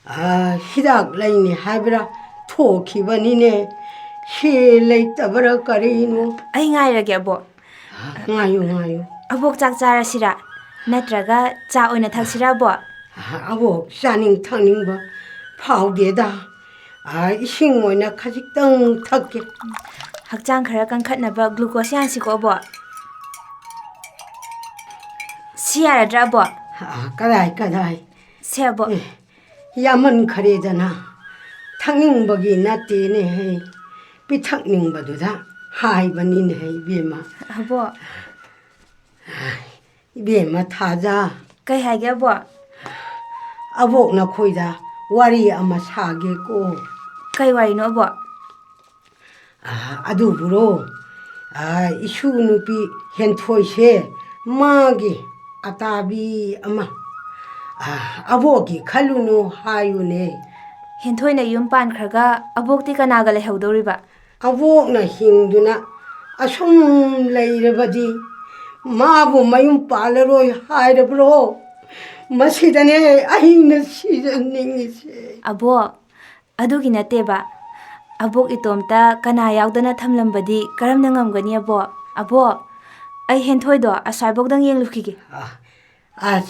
아 히닥 라이니 하비라 토키바니네 힐레이 따바라 까리노 ꯑꯩ ꯉꯥꯏꯔꯒꯦ ꯑꯕꯣꯛ ngayo ꯑꯕꯣꯛ ꯆꯥꯛ ꯆꯥꯔꯁꯤꯔꯥ ꯅꯠꯇ꯭ꯔꯒ ꯆꯥ ꯑꯣꯏꯅ ꯊꯛꯁꯤꯔꯥ ꯑꯕꯣꯛ 아보 싸닝 탕닝바 파우게다 아 이싱 오이나 카직땅 탁게 ꯍꯛꯆꯥꯡ ꯈꯔ ꯀꯟꯈꯠꯅꯕ ꯒ꯭ꯂꯨꯀꯣꯁ ꯌꯥꯟꯁꯤꯀꯣ ꯑꯕꯣꯛ ꯁꯤ ꯌꯥꯔꯗ꯭ꯔꯥ ꯑꯕꯣꯛ 아 까다이 ꯁꯦ ꯑꯕꯣꯛ 야만 카레잖아 ꯊꯛꯅꯤꯡꯕꯒꯤ ꯅꯠꯇꯦꯅꯦꯍꯦ ꯄꯤꯊꯛꯅꯤꯡꯕꯗꯨꯗ ꯍꯥꯏꯕꯅꯤꯅꯦꯍꯦ 이베마 ꯑꯕꯣꯛ 이베마 타자 ꯀꯩ ꯍꯥꯏꯒꯦ ꯑꯕꯣꯛ ꯑꯕꯣꯛ ꯅꯈꯣꯏꯗ ꯋꯥꯔꯤ ꯑꯃ ꯁꯥꯒꯦꯀꯣ ꯀꯩ ꯋꯥꯔꯤꯅꯣ ꯑꯕꯣꯛ ꯑꯗꯨꯕꯨꯔꯣ 이슈 누비 헨토이세 마기 아따비 아마 아보기 칼루누 하유네 ꯍꯦꯟꯊꯣꯏꯅ ꯌꯨꯝ ꯄꯥꯟꯈ꯭ꯔꯒ ꯑꯕꯣꯛꯇꯤ ꯀꯅꯥꯒ ꯂꯩꯍꯧꯗꯧꯔꯤꯕ 아보ꯛ나 힘두나 아솜 레이르바디 마부 마윰 빨러로이 하이르브로 마시다네 아이나 시전닝이세 ꯑꯕꯣꯛ ꯑꯗꯨꯒꯤ ꯅꯠꯇꯦꯕ ꯑꯕꯣꯛ ꯏꯇꯣꯝꯇ ꯀꯅꯥ ꯌꯥꯎꯗꯅ ꯊꯝꯂꯝꯕꯗꯤ ꯀꯔꯝꯅ ꯉꯝꯒꯅꯤ ꯑꯕꯣꯛ ꯑꯕꯣꯛ ꯑꯩ ꯍꯦꯟꯊꯣꯏꯗꯣ ꯑꯁ꯭ꯋꯥꯏꯐꯥꯎꯗꯪ ꯌꯦꯡꯂꯨꯈꯤꯒꯦ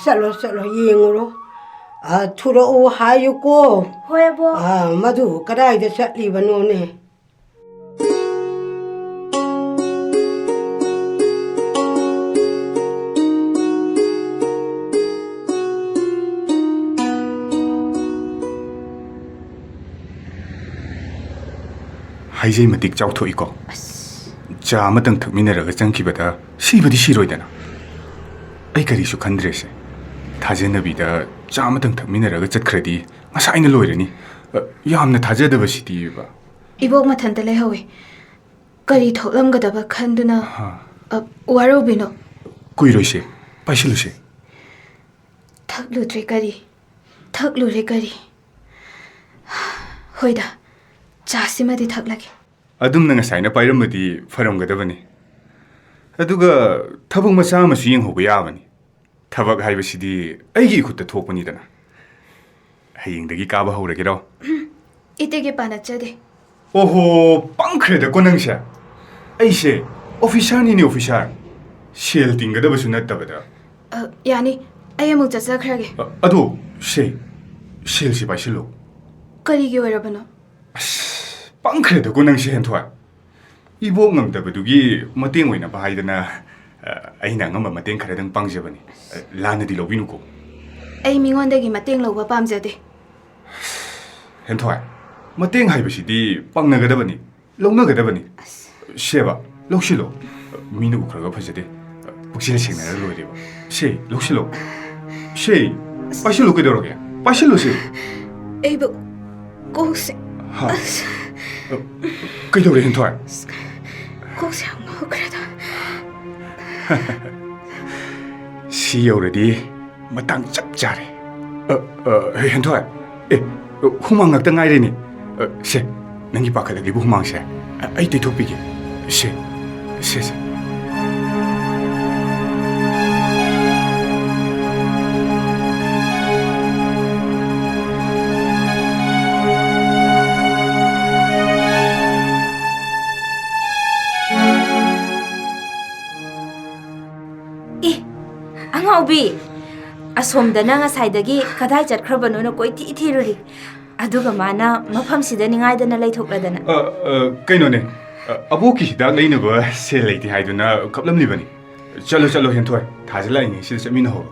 ꯆꯠꯂꯣ ꯆꯠꯂꯣ ꯌꯦꯡꯉꯨꯔꯣ ꯊꯨꯔꯛꯎ ꯍꯥꯏꯌꯨꯀꯣ ꯍꯣꯏ ꯑꯕꯣꯛ ꯃꯗꯨ ꯀꯗꯥꯏꯗ ꯆꯠꯂꯤꯕꯅꯣꯅꯦ ꯍꯥꯏꯖꯩ ꯃꯇꯤꯛ ꯆꯥꯎꯊꯣꯛꯏꯀꯣ ꯆꯥ ꯑꯃꯇꯪ ꯊꯛꯃꯤꯟꯅꯔꯒ ꯆꯪꯈꯤꯕꯗ ꯁꯤꯕꯗꯤ ꯁꯤꯔꯣꯏꯗꯅ ꯑꯩ ꯀꯔꯤꯁꯨ ꯈꯟꯗ꯭ꯔꯦꯁꯦ ꯊꯥꯖꯅꯕꯤꯗ ꯆꯥ ꯑꯃꯇꯪ ꯊꯛꯃꯤꯟꯅꯔꯒ ꯆꯠꯈ꯭ꯔꯗꯤ ꯉꯁꯥꯏꯅ ꯂꯣꯏꯔꯅꯤ ꯌꯥꯝꯅ ꯊꯥꯖꯗꯕꯁꯤꯗꯤꯕ 이복 마탄데 레허웨 거리 톡람가다바 칸두나 와로비노 ꯀꯨꯏꯔꯣꯏꯁꯦ ꯄꯥꯏꯁꯤꯜꯂꯨꯁꯦ ꯊꯛꯂꯨꯗ꯭ꯔꯦ ꯀꯔꯤ ꯊꯛꯂꯨꯔꯦ ꯀꯔꯤ ꯍꯣꯏꯗ ꯆꯥꯁꯤꯃꯗꯤ ꯊꯛꯂꯒꯦ ꯑꯗꯨꯝꯅ ꯉꯁꯥꯏꯅ ꯄꯥꯏꯔꯝꯃꯗꯤ ꯐꯔꯝꯒꯗꯕꯅꯤ ꯑꯗꯨꯒ ꯊꯕꯛ ꯃꯆꯥ ꯑꯃꯁꯨ ꯌꯦꯡꯍꯧꯕ ꯌꯥꯕꯅꯤ ꯊꯕꯛ ꯍꯥꯏꯕꯁꯤꯗꯤ ꯑꯩꯒꯤ ꯏꯈꯨꯠꯇ ꯊꯣꯛꯄꯅꯤꯗꯅ ꯍꯌꯦꯡꯗꯒꯤ ꯀꯥꯕ ꯍꯧꯔꯒꯦꯔꯣ 이때게 빠났자대 오호 빵크레다 꼬낭샤 에이세 오피샤니니 오피샤 셀 띵가다버수 낫다버다 야니 아야목 자자크라게 아도 셀시 바실로 거리기 어려버너 빵크레다 꼬낭시 헨토아 이보 낭다버두기 마땡 오이나 바하이드나 아이나 ngamba 마땡 카레당 빵제버니 라나디 로비누고 ꯑꯩ ꯃꯤꯉꯣꯟꯗꯒꯤ ꯃꯇꯦꯡ ꯂꯧꯕ ꯄꯥꯝꯖꯗꯦ ꯍꯦꯟꯊꯣꯏ ꯃꯇꯦꯡ ꯍꯥꯏꯕꯁꯤꯗꯤ ꯄꯥꯡꯅꯒꯗꯕꯅꯤ ꯂꯧꯅꯒꯗꯕꯅꯤ ꯁꯦꯕ ꯂꯧꯁꯤꯜꯂꯣ ꯃꯤꯅ ꯎꯈ꯭ꯔꯒ ꯐꯖꯗꯦ ꯄꯨꯛꯆꯦꯜ ꯁꯦꯡꯅꯔ ꯂꯣꯏꯔꯦꯕ ꯁꯦ ꯂꯧꯁꯤꯜꯂꯣ ꯁꯦ ꯄꯥꯏꯁꯤꯜꯂꯣ ꯀꯩꯗꯧꯔꯒꯦ ꯄꯥꯏꯁꯤꯜꯂꯣ ꯁꯦ ꯑꯩꯕꯨ ꯀꯣꯛꯁꯦ ꯍꯥ ꯀꯩꯗꯧꯔꯦ ꯍꯦꯟꯊꯣꯏ ꯀꯣꯛꯁꯦ ꯌꯥꯝ ꯉꯥꯎꯈ꯭ꯔꯦꯗ ꯁꯤ ꯌꯧꯔꯗꯤ matang chap chare henthoi humang ngakta ngai ni se nangi pakhala gi bu humang se ai te thopi gi se ꯑꯉꯥꯎꯕꯤ ꯑꯁꯣꯝꯗꯅ ꯉꯁꯥꯏꯗꯒꯤ ꯀꯗꯥꯏ ꯆꯠꯈ꯭ꯔꯕꯅꯣꯅ ꯀꯣꯏꯊꯤ ꯊꯤꯔꯨꯔꯤ ꯑꯗꯨꯒ ꯃꯥꯅ ꯃꯐꯝꯁꯤꯗ ꯅꯤꯡꯉꯥꯏꯗꯅ ꯂꯩꯊꯣꯛꯂꯗꯅ ꯀꯩꯅꯣꯅꯦ ꯑꯕꯣꯛꯀꯤ ꯍꯤꯗꯥꯛ ꯂꯩꯅꯕ ꯁꯦꯜ ꯂꯩꯇꯦ ꯍꯥꯏꯗꯨꯅ ꯀꯞꯂꯝꯂꯤꯕꯅꯤ ꯆꯠꯂꯣ ꯍꯦꯟꯊꯣꯏ ꯊꯥꯖꯤꯜꯂꯛꯏꯉꯩ ꯁꯤꯗ ꯆꯠꯃꯤꯟꯅꯍꯧꯔꯣ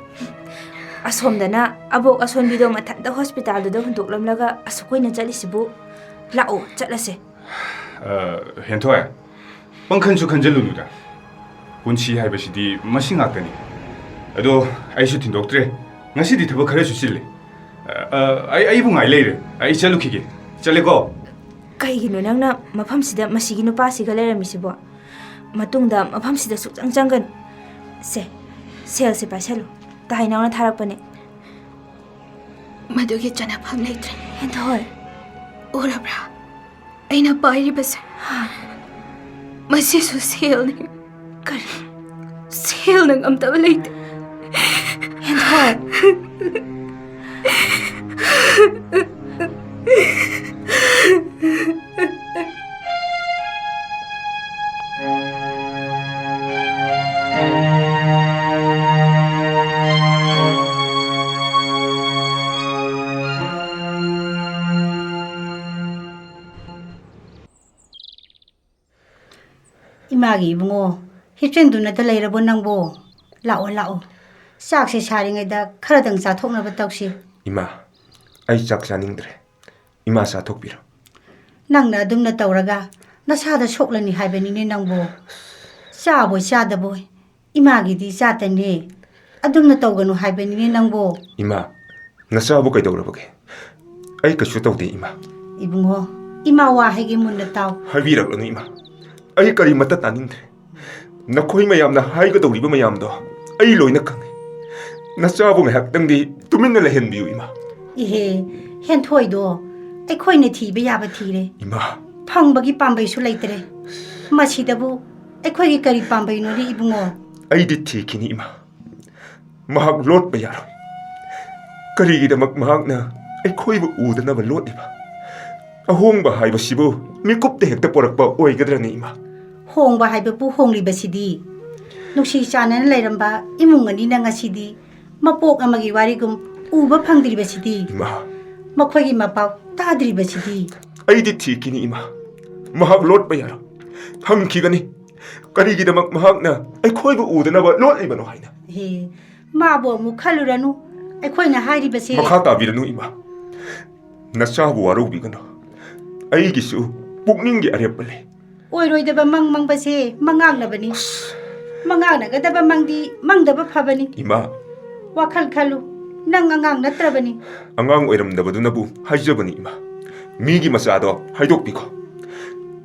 ꯑꯁꯣꯝꯗꯅ ꯑꯕꯣꯛ ꯑꯁꯣꯟꯕꯤꯗꯣ ꯃꯊꯟꯇ ꯍꯣꯁꯄꯤꯇꯥꯜꯗꯨꯗ ꯍꯨꯟꯗꯣꯛꯂꯝꯂꯒ ꯑꯁꯨꯛ ꯀꯨꯏꯅ ꯆꯠꯂꯤꯁꯤꯕꯨ ꯂꯥꯛꯑꯣ ꯆꯠꯂꯁꯦ ꯍꯦꯟꯊꯣꯏ ꯄꯪꯈꯟꯁꯨ ꯈꯟꯖꯜꯂꯨꯅꯨꯗ ꯄꯨꯟꯁꯤ ꯍꯥꯏꯕꯁꯤꯗꯤ ꯃꯁꯤ ꯉꯥꯛꯇꯅꯤ ꯑꯗꯣ ꯑꯩꯁꯨ ꯊꯤꯟꯗꯣꯛꯇ꯭ꯔꯦ ꯉꯁꯤꯗꯤ ꯊꯕꯛ ꯈꯔꯁꯨ ꯆꯤꯜꯂꯤ ꯑꯩꯕꯨ ꯉꯥꯏ ꯂꯩꯔꯦ ꯑꯩ ꯆꯠꯂꯨꯈꯤꯒꯦ ꯆꯠꯂꯦꯀꯣ ꯀꯩꯒꯤꯅꯣ ꯅꯪꯅ ꯃꯐꯝꯁꯤꯗ ꯃꯁꯤꯒꯤ ꯅꯨꯄꯥꯁꯤꯒ ꯂꯩꯔꯝꯃꯤꯁꯤꯕꯣ ꯃꯇꯨꯡꯗ ꯃꯐꯝꯁꯤꯗ ꯁꯨꯛꯆꯪ ꯆꯪꯒꯅꯨ ꯁꯦꯜꯁꯦ ꯄꯥꯏꯁꯜꯂꯨ ꯇꯥꯏꯅꯥꯎꯅ ꯊꯥꯔꯛꯄꯅꯦ ꯃꯗꯨꯒꯤ ꯆꯅꯐꯝ ꯂꯩꯇ꯭ꯔꯦ ꯍꯦꯟꯊꯣꯏ ꯎꯔꯕ꯭ꯔꯥ ꯑꯩꯅ ꯄꯥꯏꯔꯤꯕꯁꯦ ꯃꯁꯤꯁꯨ ꯁꯦꯜꯅꯤ ꯀꯔꯤ ꯁꯦꯜꯅ ꯉꯝꯗꯕ ꯂꯩꯇꯦ ꯍꯦꯟꯊꯣꯏ 이마기 이붕어 힙tren두나다 레이러보 낭보 라오 싹세 사링에다 카라등 자톡나바 떡시 이마, 아이 짝 자닝드레. 이마 사톡비라. ꯅꯪꯅ ꯑꯗꯨꯝꯅ ꯇꯧꯔꯒ ꯅꯁꯥꯗ ꯁꯣꯛꯂꯅꯤ ꯍꯥꯏꯕꯅꯤꯅꯦ ꯅꯪꯕꯨ ꯆꯥꯕꯣꯏ ꯆꯥꯗꯕꯣꯏ ꯏꯃꯥꯒꯤꯗꯤ ꯆꯥꯇꯅꯦ ꯑꯗꯨꯝꯅ ꯇꯧꯒꯅꯨ ꯍꯥꯏꯕꯅꯤꯅꯦ ꯅꯪꯕꯨ 이마, 나사부 그이더그러보게. 아이 그슈 떠우대 이마. 이붕어 이마 와 해게 문나 따오 하비라고는 이마. 아이 까리 맞다 따닌데. 나 코이 마얌나 하이가 더우리바 마얌도. 아이 로이나 캉네. 나사부 매학당디 두민날레 헨비우 이마. 이헤 헨토이도 ꯑꯩꯈꯣꯏꯅ ꯊꯤꯕ ꯌꯥꯕ ꯊꯤꯔꯦ 이마. ꯐꯪꯕꯒꯤ ꯄꯥꯝꯕꯩꯁꯨ ꯂꯩꯇ꯭ꯔꯦ ꯃꯁꯤꯗꯕꯨ ꯑꯩꯈꯣꯏꯒꯤ ꯀꯔꯤ ꯄꯥꯝꯕꯩꯅꯣꯅꯦ ꯏꯕꯨꯡꯉꯣ 아이디 티키니 이마. 마학 롯 바야로. 그리기다막 마학나 아이코이부 우드나바 롯이바. 아홍바 하이바시부 밀kop대 핵다 뽀락바 오이가드라니 이마. ꯍꯣꯡꯕ ꯍꯥꯏꯕꯕꯨ ꯍꯣꯡꯂꯤꯕꯁꯤꯗꯤ ꯅꯨꯡꯁꯤ ꯆꯥꯟꯅꯅ ꯂꯩꯔꯝꯕ ꯏꯃꯨꯡ ꯑꯅꯤꯅ ꯉꯁꯤꯗꯤ ꯃꯄꯣꯛ ꯑꯃꯒꯤ ꯋꯥꯔꯤꯒꯨꯝ ꯎꯕ ꯐꯪꯗ꯭ꯔꯤꯕꯁꯤꯗꯤ 이마. ꯃꯈꯣꯏꯒꯤ ꯃꯄꯥꯎ ꯇꯥꯗ꯭ꯔꯤꯕꯁꯤꯗꯤ 아이디 티키니 이마. 마학 롯 바야로. 항키가니. 그리기다막 마학나 아이코이부 우드나바 롯이바노 하이나. ꯍꯦ ꯃꯥꯕꯨ ꯑꯃꯨꯛ ꯈꯜꯂꯨꯔꯅꯨ ꯑꯩꯈꯣꯏꯅ ꯍꯥꯏꯔꯤꯕꯁꯤ 마카 따비르누 이마. 나사부 와로비가노. 아이기수 북닝기 아렵벌레. ꯑꯣꯏꯔꯣꯏꯗꯕ ꯃꯪ ꯃꯪꯕꯁꯦ ꯃꯉꯥꯛꯅꯕꯅꯤ ꯃꯉꯥꯛꯅꯒꯗꯕ ꯃꯪꯗꯤ ꯃꯪꯗꯕ ꯐꯕꯅꯤ 이마. ꯋꯥꯈꯜ ꯈꯜꯂꯨ ꯅꯪ ꯑꯉꯥꯡ ꯅꯠꯇ꯭ꯔꯕꯅꯤ 안강 오이름다버두나부 하이저버니 이마. 미기 마사도 하이독비고.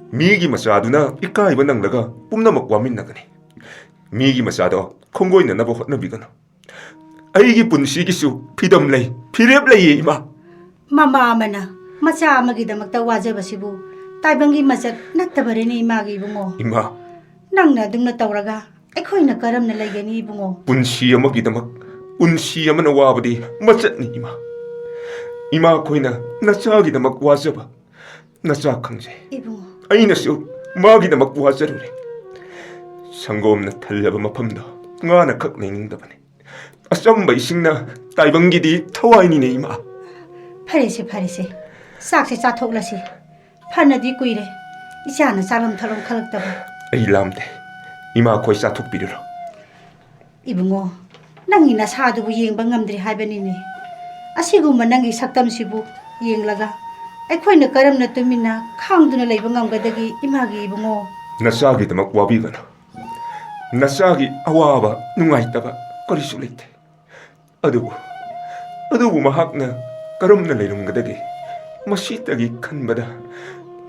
미기 마사두나 이까이버 낭다가 뿜나먹 와민나가니. 미기 마사도 콩고이나 나보 헛나비가노. 아이기 분시기수 피덤레이 피랩레이 이마. ꯃꯃꯥ ꯑꯃꯅ ꯃꯆꯥ ꯑꯃꯒꯤꯗꯃꯛꯇ ꯋꯥꯖꯕꯁꯤꯕꯨ ꯇꯥꯏꯕꯪꯒꯤ ꯃꯆꯠ ꯅꯠꯇꯕꯔꯦꯅꯦ 이마ꯒꯤ 이붕ꯉꯣ 이마. ꯅꯪꯅ ꯑꯗꯨꯝꯅ ꯇꯧꯔꯒ ꯑꯩꯈꯣꯏꯅ ꯀꯔꯝꯅ ꯂꯩꯒꯅꯤ 이붕ꯉꯣ 분시 어머기다막 운시 어머나 와버디 멋졌니 이마. 이마 코이나 나짜기다막 와져봐. 나짜 강제. 이붕ꯉꯣ 아이나수 마기다막 와져루래. 상고 없나 달려봐 마팜도 nga나 칵 내닝다바네. 아썸바 이식나 따이방기디 타와이니네 이마. ꯐꯔꯦꯁꯦ ꯐꯔꯦꯁꯦ ꯆꯥꯛꯁꯦ ꯆꯥꯊꯣꯛꯂꯁꯤ ꯐꯅꯗꯤ ꯀꯨꯏꯔꯦ ꯏꯆꯥꯅ ꯆꯥꯔꯝ ꯊꯛꯂꯝ ꯈꯜꯂꯛꯇꯕ 아이 람데 이마 코이 사톡비르러. 이붕ꯉꯣ ꯅꯪꯒꯤ ꯅꯁꯥꯗꯨꯕꯨ ꯌꯦꯡꯕ ꯉꯝꯗ꯭ꯔꯤ ꯍꯥꯏꯕꯅꯤꯅꯦ ꯑꯁꯤꯒꯨꯝꯕ ꯅꯪꯒꯤ ꯁꯛꯇꯝꯁꯤꯕꯨ ꯌꯦꯡꯂꯒ ꯑꯩꯈꯣꯏꯅ ꯀꯔꯝꯅ ꯇꯨꯃꯤꯟꯅ ꯈꯥꯡꯗꯨꯅ ꯂꯩꯕ ꯉꯝꯒꯗꯒꯦ ꯏꯃꯥꯒꯤ 이붕ꯉꯣ 나짜기다막 와비가나. 나짜기 아와바 누가있다바 거리수 레이테. 어두부 마학나 까름나 레이름가다게. 마시따기 칸바다.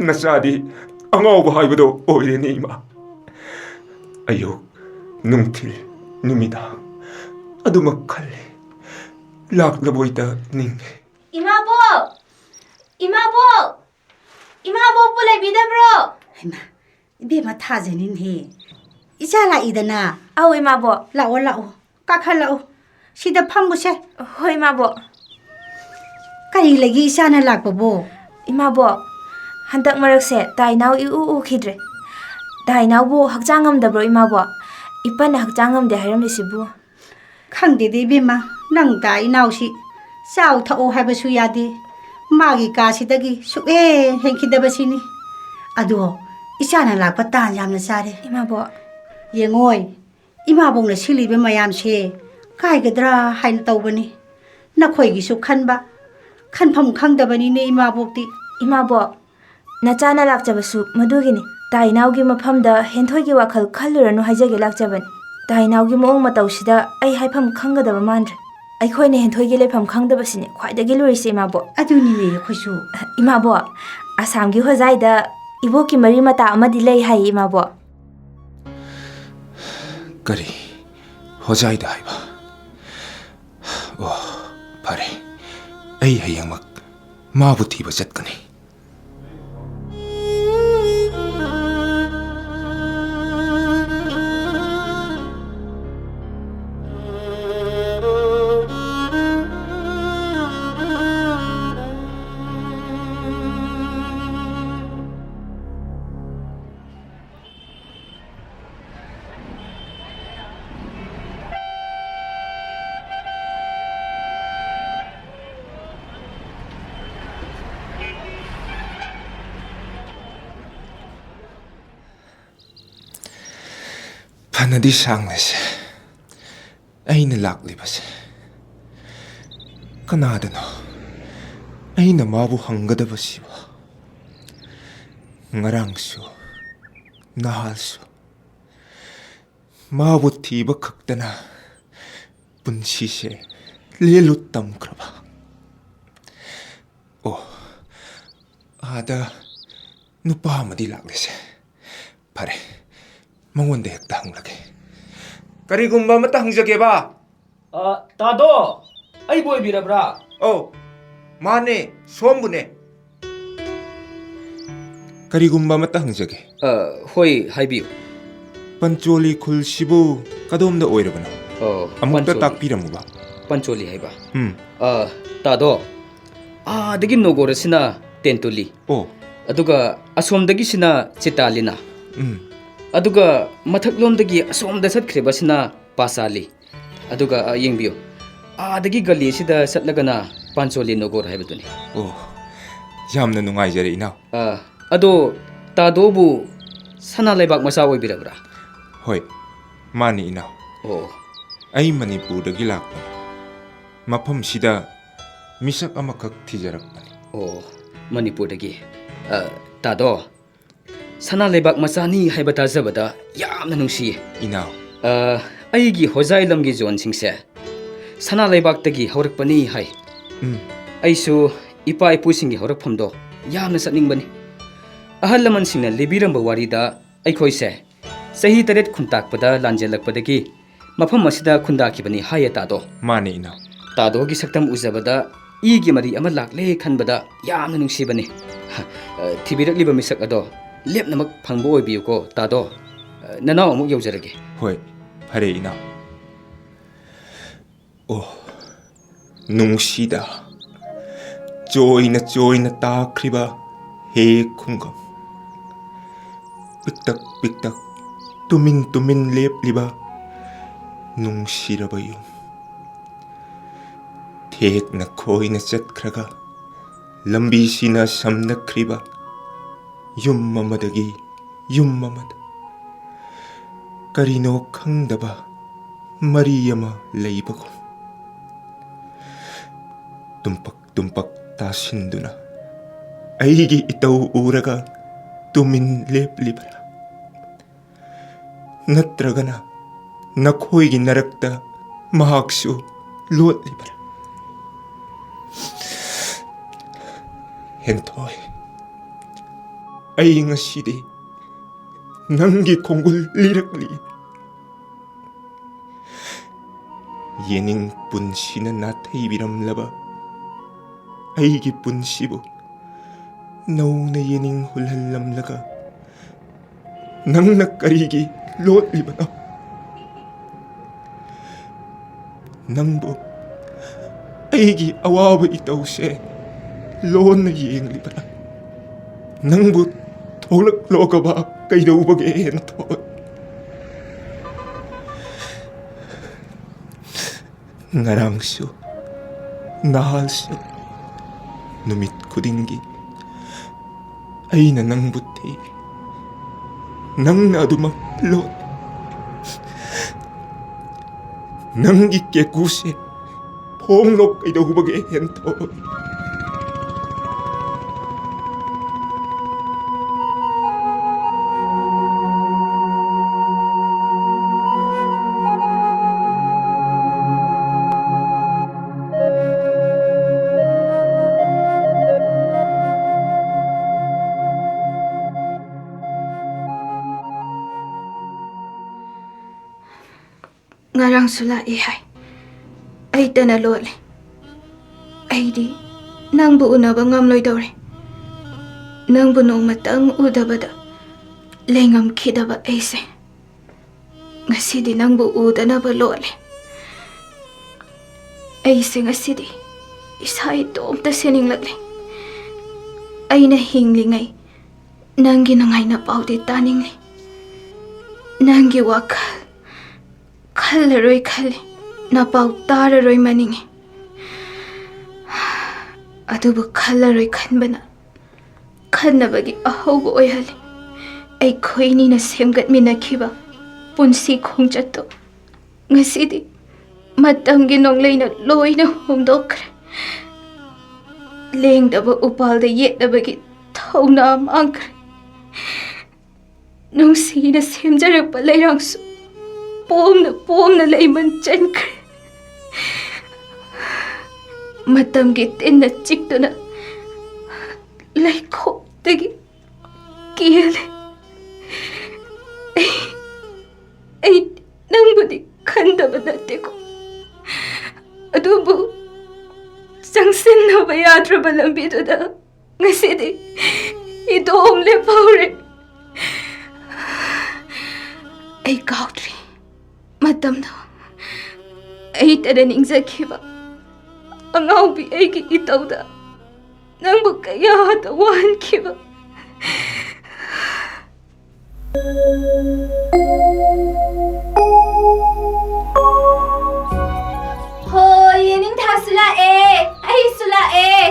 나짜디 앙아오바 하이바도 오이레네 이마. 아유 능틸 누미다. 아두막 칼레. 락나보이다 닝. 이마복! 이마복! 이마복부 레비다브로! ꯍꯩꯃꯥ ꯏꯕꯦꯝꯃ ꯊꯥꯖꯅꯤꯟꯍꯦ ꯏꯆꯥ ꯂꯥꯛꯏꯗꯅ 아우 이마복! ꯂꯥꯛꯑꯣ ꯂꯥꯛꯑꯣ ꯀꯥꯈꯠꯂꯛꯑꯣ ꯁꯤꯗ ꯐꯝꯃꯨꯁꯦ ꯍꯣꯏ 이마복! ꯀꯔꯤ ꯂꯩꯒꯦ ꯏꯆꯥꯅ ꯂꯥꯛꯄꯕꯣ 이마복! 한dak 머럭세 다이나우 이우 우키드레. 다이나우부 학장 ngамꯗꯕ꯭ꯔꯣ 이마복? 이빠네 학장 ngам데 하이ꯔꯝꯂꯤꯁꯤꯕꯨ. ꯈꯪꯗꯦꯗ ꯏꯕꯦꯝꯃ ꯅꯪ ꯇꯥ ꯏꯅꯥꯎꯁꯤ ꯆꯥꯎ ꯊꯛꯑꯣ ꯍꯥꯏꯕꯁꯨ ꯌꯥꯗꯦ ꯃꯥꯒꯤ ꯀꯥꯁꯤꯗꯒꯤ ꯁꯨꯛꯍꯦꯟ ꯍꯦꯟꯈꯤꯗꯕꯁꯤꯅꯤ ꯑꯗꯣ ꯏꯆꯥꯅ ꯂꯥꯛꯄ ꯇꯥꯟ ꯌꯥꯝꯅ ꯆꯥꯔꯦ 이마복! ꯌꯦꯡꯉꯣꯏ ꯏꯃꯥꯕꯣꯛꯅ ꯁꯤꯜꯂꯤꯕ ꯃꯌꯥꯝꯁꯦ ꯀꯥꯏꯒꯗ꯭ꯔꯥ ꯍꯥꯏꯅ ꯇꯧꯕꯅꯤ ꯅꯈꯣꯏꯒꯤꯁꯨ ꯈꯟꯕ ꯈꯟꯐꯝ ꯈꯪꯗꯕꯅꯤꯅꯦ 이마복ꯇꯤ. 이마복! 나짜나 락자바수 마두기니. 다이나우기 마팜다 헨토이기 와칼 칼루라노 하이자게 락자바니. 다이나우기 모ong matawsida ay haifam khanggadaba mandre. ꯑꯩꯈꯣꯏꯅ ꯍꯦꯟꯊꯣꯏꯒꯤ ꯂꯩꯐꯝ ꯈꯪꯗꯕꯁꯤꯅꯦ ꯈ꯭ꯋꯥꯏꯗꯒꯤ ꯂꯨꯔꯤꯁꯦ ꯏꯃꯥꯕꯣꯛ. ꯑꯗꯨꯅꯤꯅꯦ ꯑꯩꯈꯣꯏꯁꯨ. ꯏꯃꯥꯕꯣꯛ, ꯑꯁꯥꯝꯒꯤ ꯍꯣꯖꯥꯏꯗ 이복기 머리 마다 아마디 레이 하이 이마보. 까리 호자이다 하이바. 오 바래. 에이 하양막 마부티바 잣거니. ꯐꯅꯗꯤ ꯁꯥꯡꯂꯁꯦ ꯑꯩꯅ ꯂꯥꯛꯂꯤꯕꯁꯦ ꯀꯅꯥꯗꯅꯣ ꯑꯩꯅ ꯃꯥꯕꯨ ꯍꯪꯒꯗꯕꯁꯤꯕꯣ ngarangsu, nahalsu. Mabu tiba kaktana, punsise, lelutam kraba. Oh, ada nupa madi laglese. Pare, mangonde hekta hanglage. Karigumba mata hangjage ba? तादो आई बोय बिरब्रा Oh, mane, sombune. Karigumba mata hangjage. होय हाइबियो Pancholi khulsibu kadomda oirabana. Amukta takpiramuba. Pancholi हाइबा तादो दगी नोगोरसिना टेंटोली Oh, अदुगा असोमदगिसिना चितालिना अदुगा मथकलोमदगी असोमदा सत्ख्रेबसिना Pasali अदुगा येंबियो आदगी गली सिदा सटलगना पंचोली नोगोर हाइबदुनी oh. Yamna nungaijare ina. अदो तादोबु सना लेबाक मसा ओइबिरब्रा Hoi, mani ina. ओ Ai Manipurdagi lakpani. Mafam sida misak amakak thijarakpani. ओ मणिपुरदगी तादो सना लेबाक मचानी हाइबा ताजबदा यामना नुंसिये Inaw. अईगी होजाई लमगी जोन सिंगसे सना लेबाकतगी हौरकपनी हाय अईसु इपा इपुसिंगी हौरकफमदो यामना सतनिंगबनी अहल लमन सिंगना लिबिरंबा वारीदा अईखोइसे सही तरेत खुंताकपदा लांजेलकपदगी मफम असिदा खुंदाखिबनी हाय तादो Mani inaw. तादोगी सक्तम उजबदा ईगी मरी अमा लाकले खनबदा यामना नुंसिबनी थिबिरकलिबा मिसक अदो लेपनमक फंगबो ओइबियुको तादो ननाव अमुक यौजरगे Hoi, pare inaw. Oh, nungsida. Joy na takriba he kungam. Piktak, tumin lep liba. Nungsiraba yung. Tek na koi na satkraga. Lambi sina sam na kriba. Yum mamadagi, yum mamad. Karino kangdaba. Mariyama laibagom. Tumpak tasinduna. Aigi itaw uraga. Tumin lep libra. Natragana. Nakoy ginarakta. Mahaksu luot libra. Hentoy. Ay nga sidi. Nanggi konggol lirakli. Yening punsi na natay biramlaba. Aigi punsibo. Naung na yening hulhalamlaga. Nang nakarigi lot libana. Nangbo. Aigi awawa itaw se. Loon na yeng libana. Nangbo tolak loka ba kay daw bagehen to. Ngarangso. Nahalso. Numit ko dingi. Ay na nang buti. Nang nadumaklot. Nang ikyekuse. Ponglok ay daw bagehen to. ngarang sula ihai ai tana lole ai di nang bu una bangam loi dore nang bu nong matang udabada lengam khidaba aise ngasi di nang bu udana ba lole aise ngasi di isai tom ta sening lagle aina hinglingai nangi nangai na paudi taningli nangi wakal Khalaroi khale na pau tararoi maningi adubu khalaroi khanbana khanabagi ahobu oihale ai khoini na semgat minakhiba punsi khongchatto ngasidi matamgi nongleina loina homdokre lengdaba upalda yetdabagi thauna mangkre ꯅꯨꯡꯁꯤꯅ ꯁꯦꯝꯖꯔꯛꯄ ꯂꯩꯔꯥꯡꯁꯨ ꯄꯣꯝꯅ ꯂꯩꯃꯟ ꯆꯟꯈ꯭ꯔꯦ ꯃꯇꯝꯒꯤ ꯇꯤꯟꯅ ꯆꯤꯛꯇꯨꯅ ꯂꯩꯈꯣꯛꯇꯒꯤ ꯀꯦꯜꯂꯦ ꯑꯩ ꯅꯪꯕꯨꯗꯤ ꯈꯟꯗꯕ ꯅꯠꯇꯦꯀꯣ ꯑꯗꯨꯕꯨ ꯆꯪꯁꯤꯟꯅꯕ ꯌꯥꯗ꯭ꯔꯕ ꯂꯝꯕꯤꯗꯨꯗ ꯉꯁꯤꯗꯤ ꯏꯇꯣꯝ ꯂꯦꯞꯍꯧꯔꯦ ꯑꯩ ꯀꯥꯎꯗ꯭ꯔꯤ ꯃꯇꯝꯗꯣ ꯑꯩꯇꯅ ꯅꯤꯡꯖꯈꯤꯕ ꯑꯉꯥꯎꯕꯤ ꯑꯩꯒꯤ ꯏꯇꯧꯗ ꯅꯪꯕꯨ ꯀꯌꯥꯗ ꯋꯥꯍꯟꯈꯤꯕ ꯍꯣꯏ ꯌꯦꯅꯤꯡꯊꯥꯁꯨ ꯂꯥꯛꯑꯦ ꯑꯩꯁꯨ ꯂꯥꯛꯑꯦ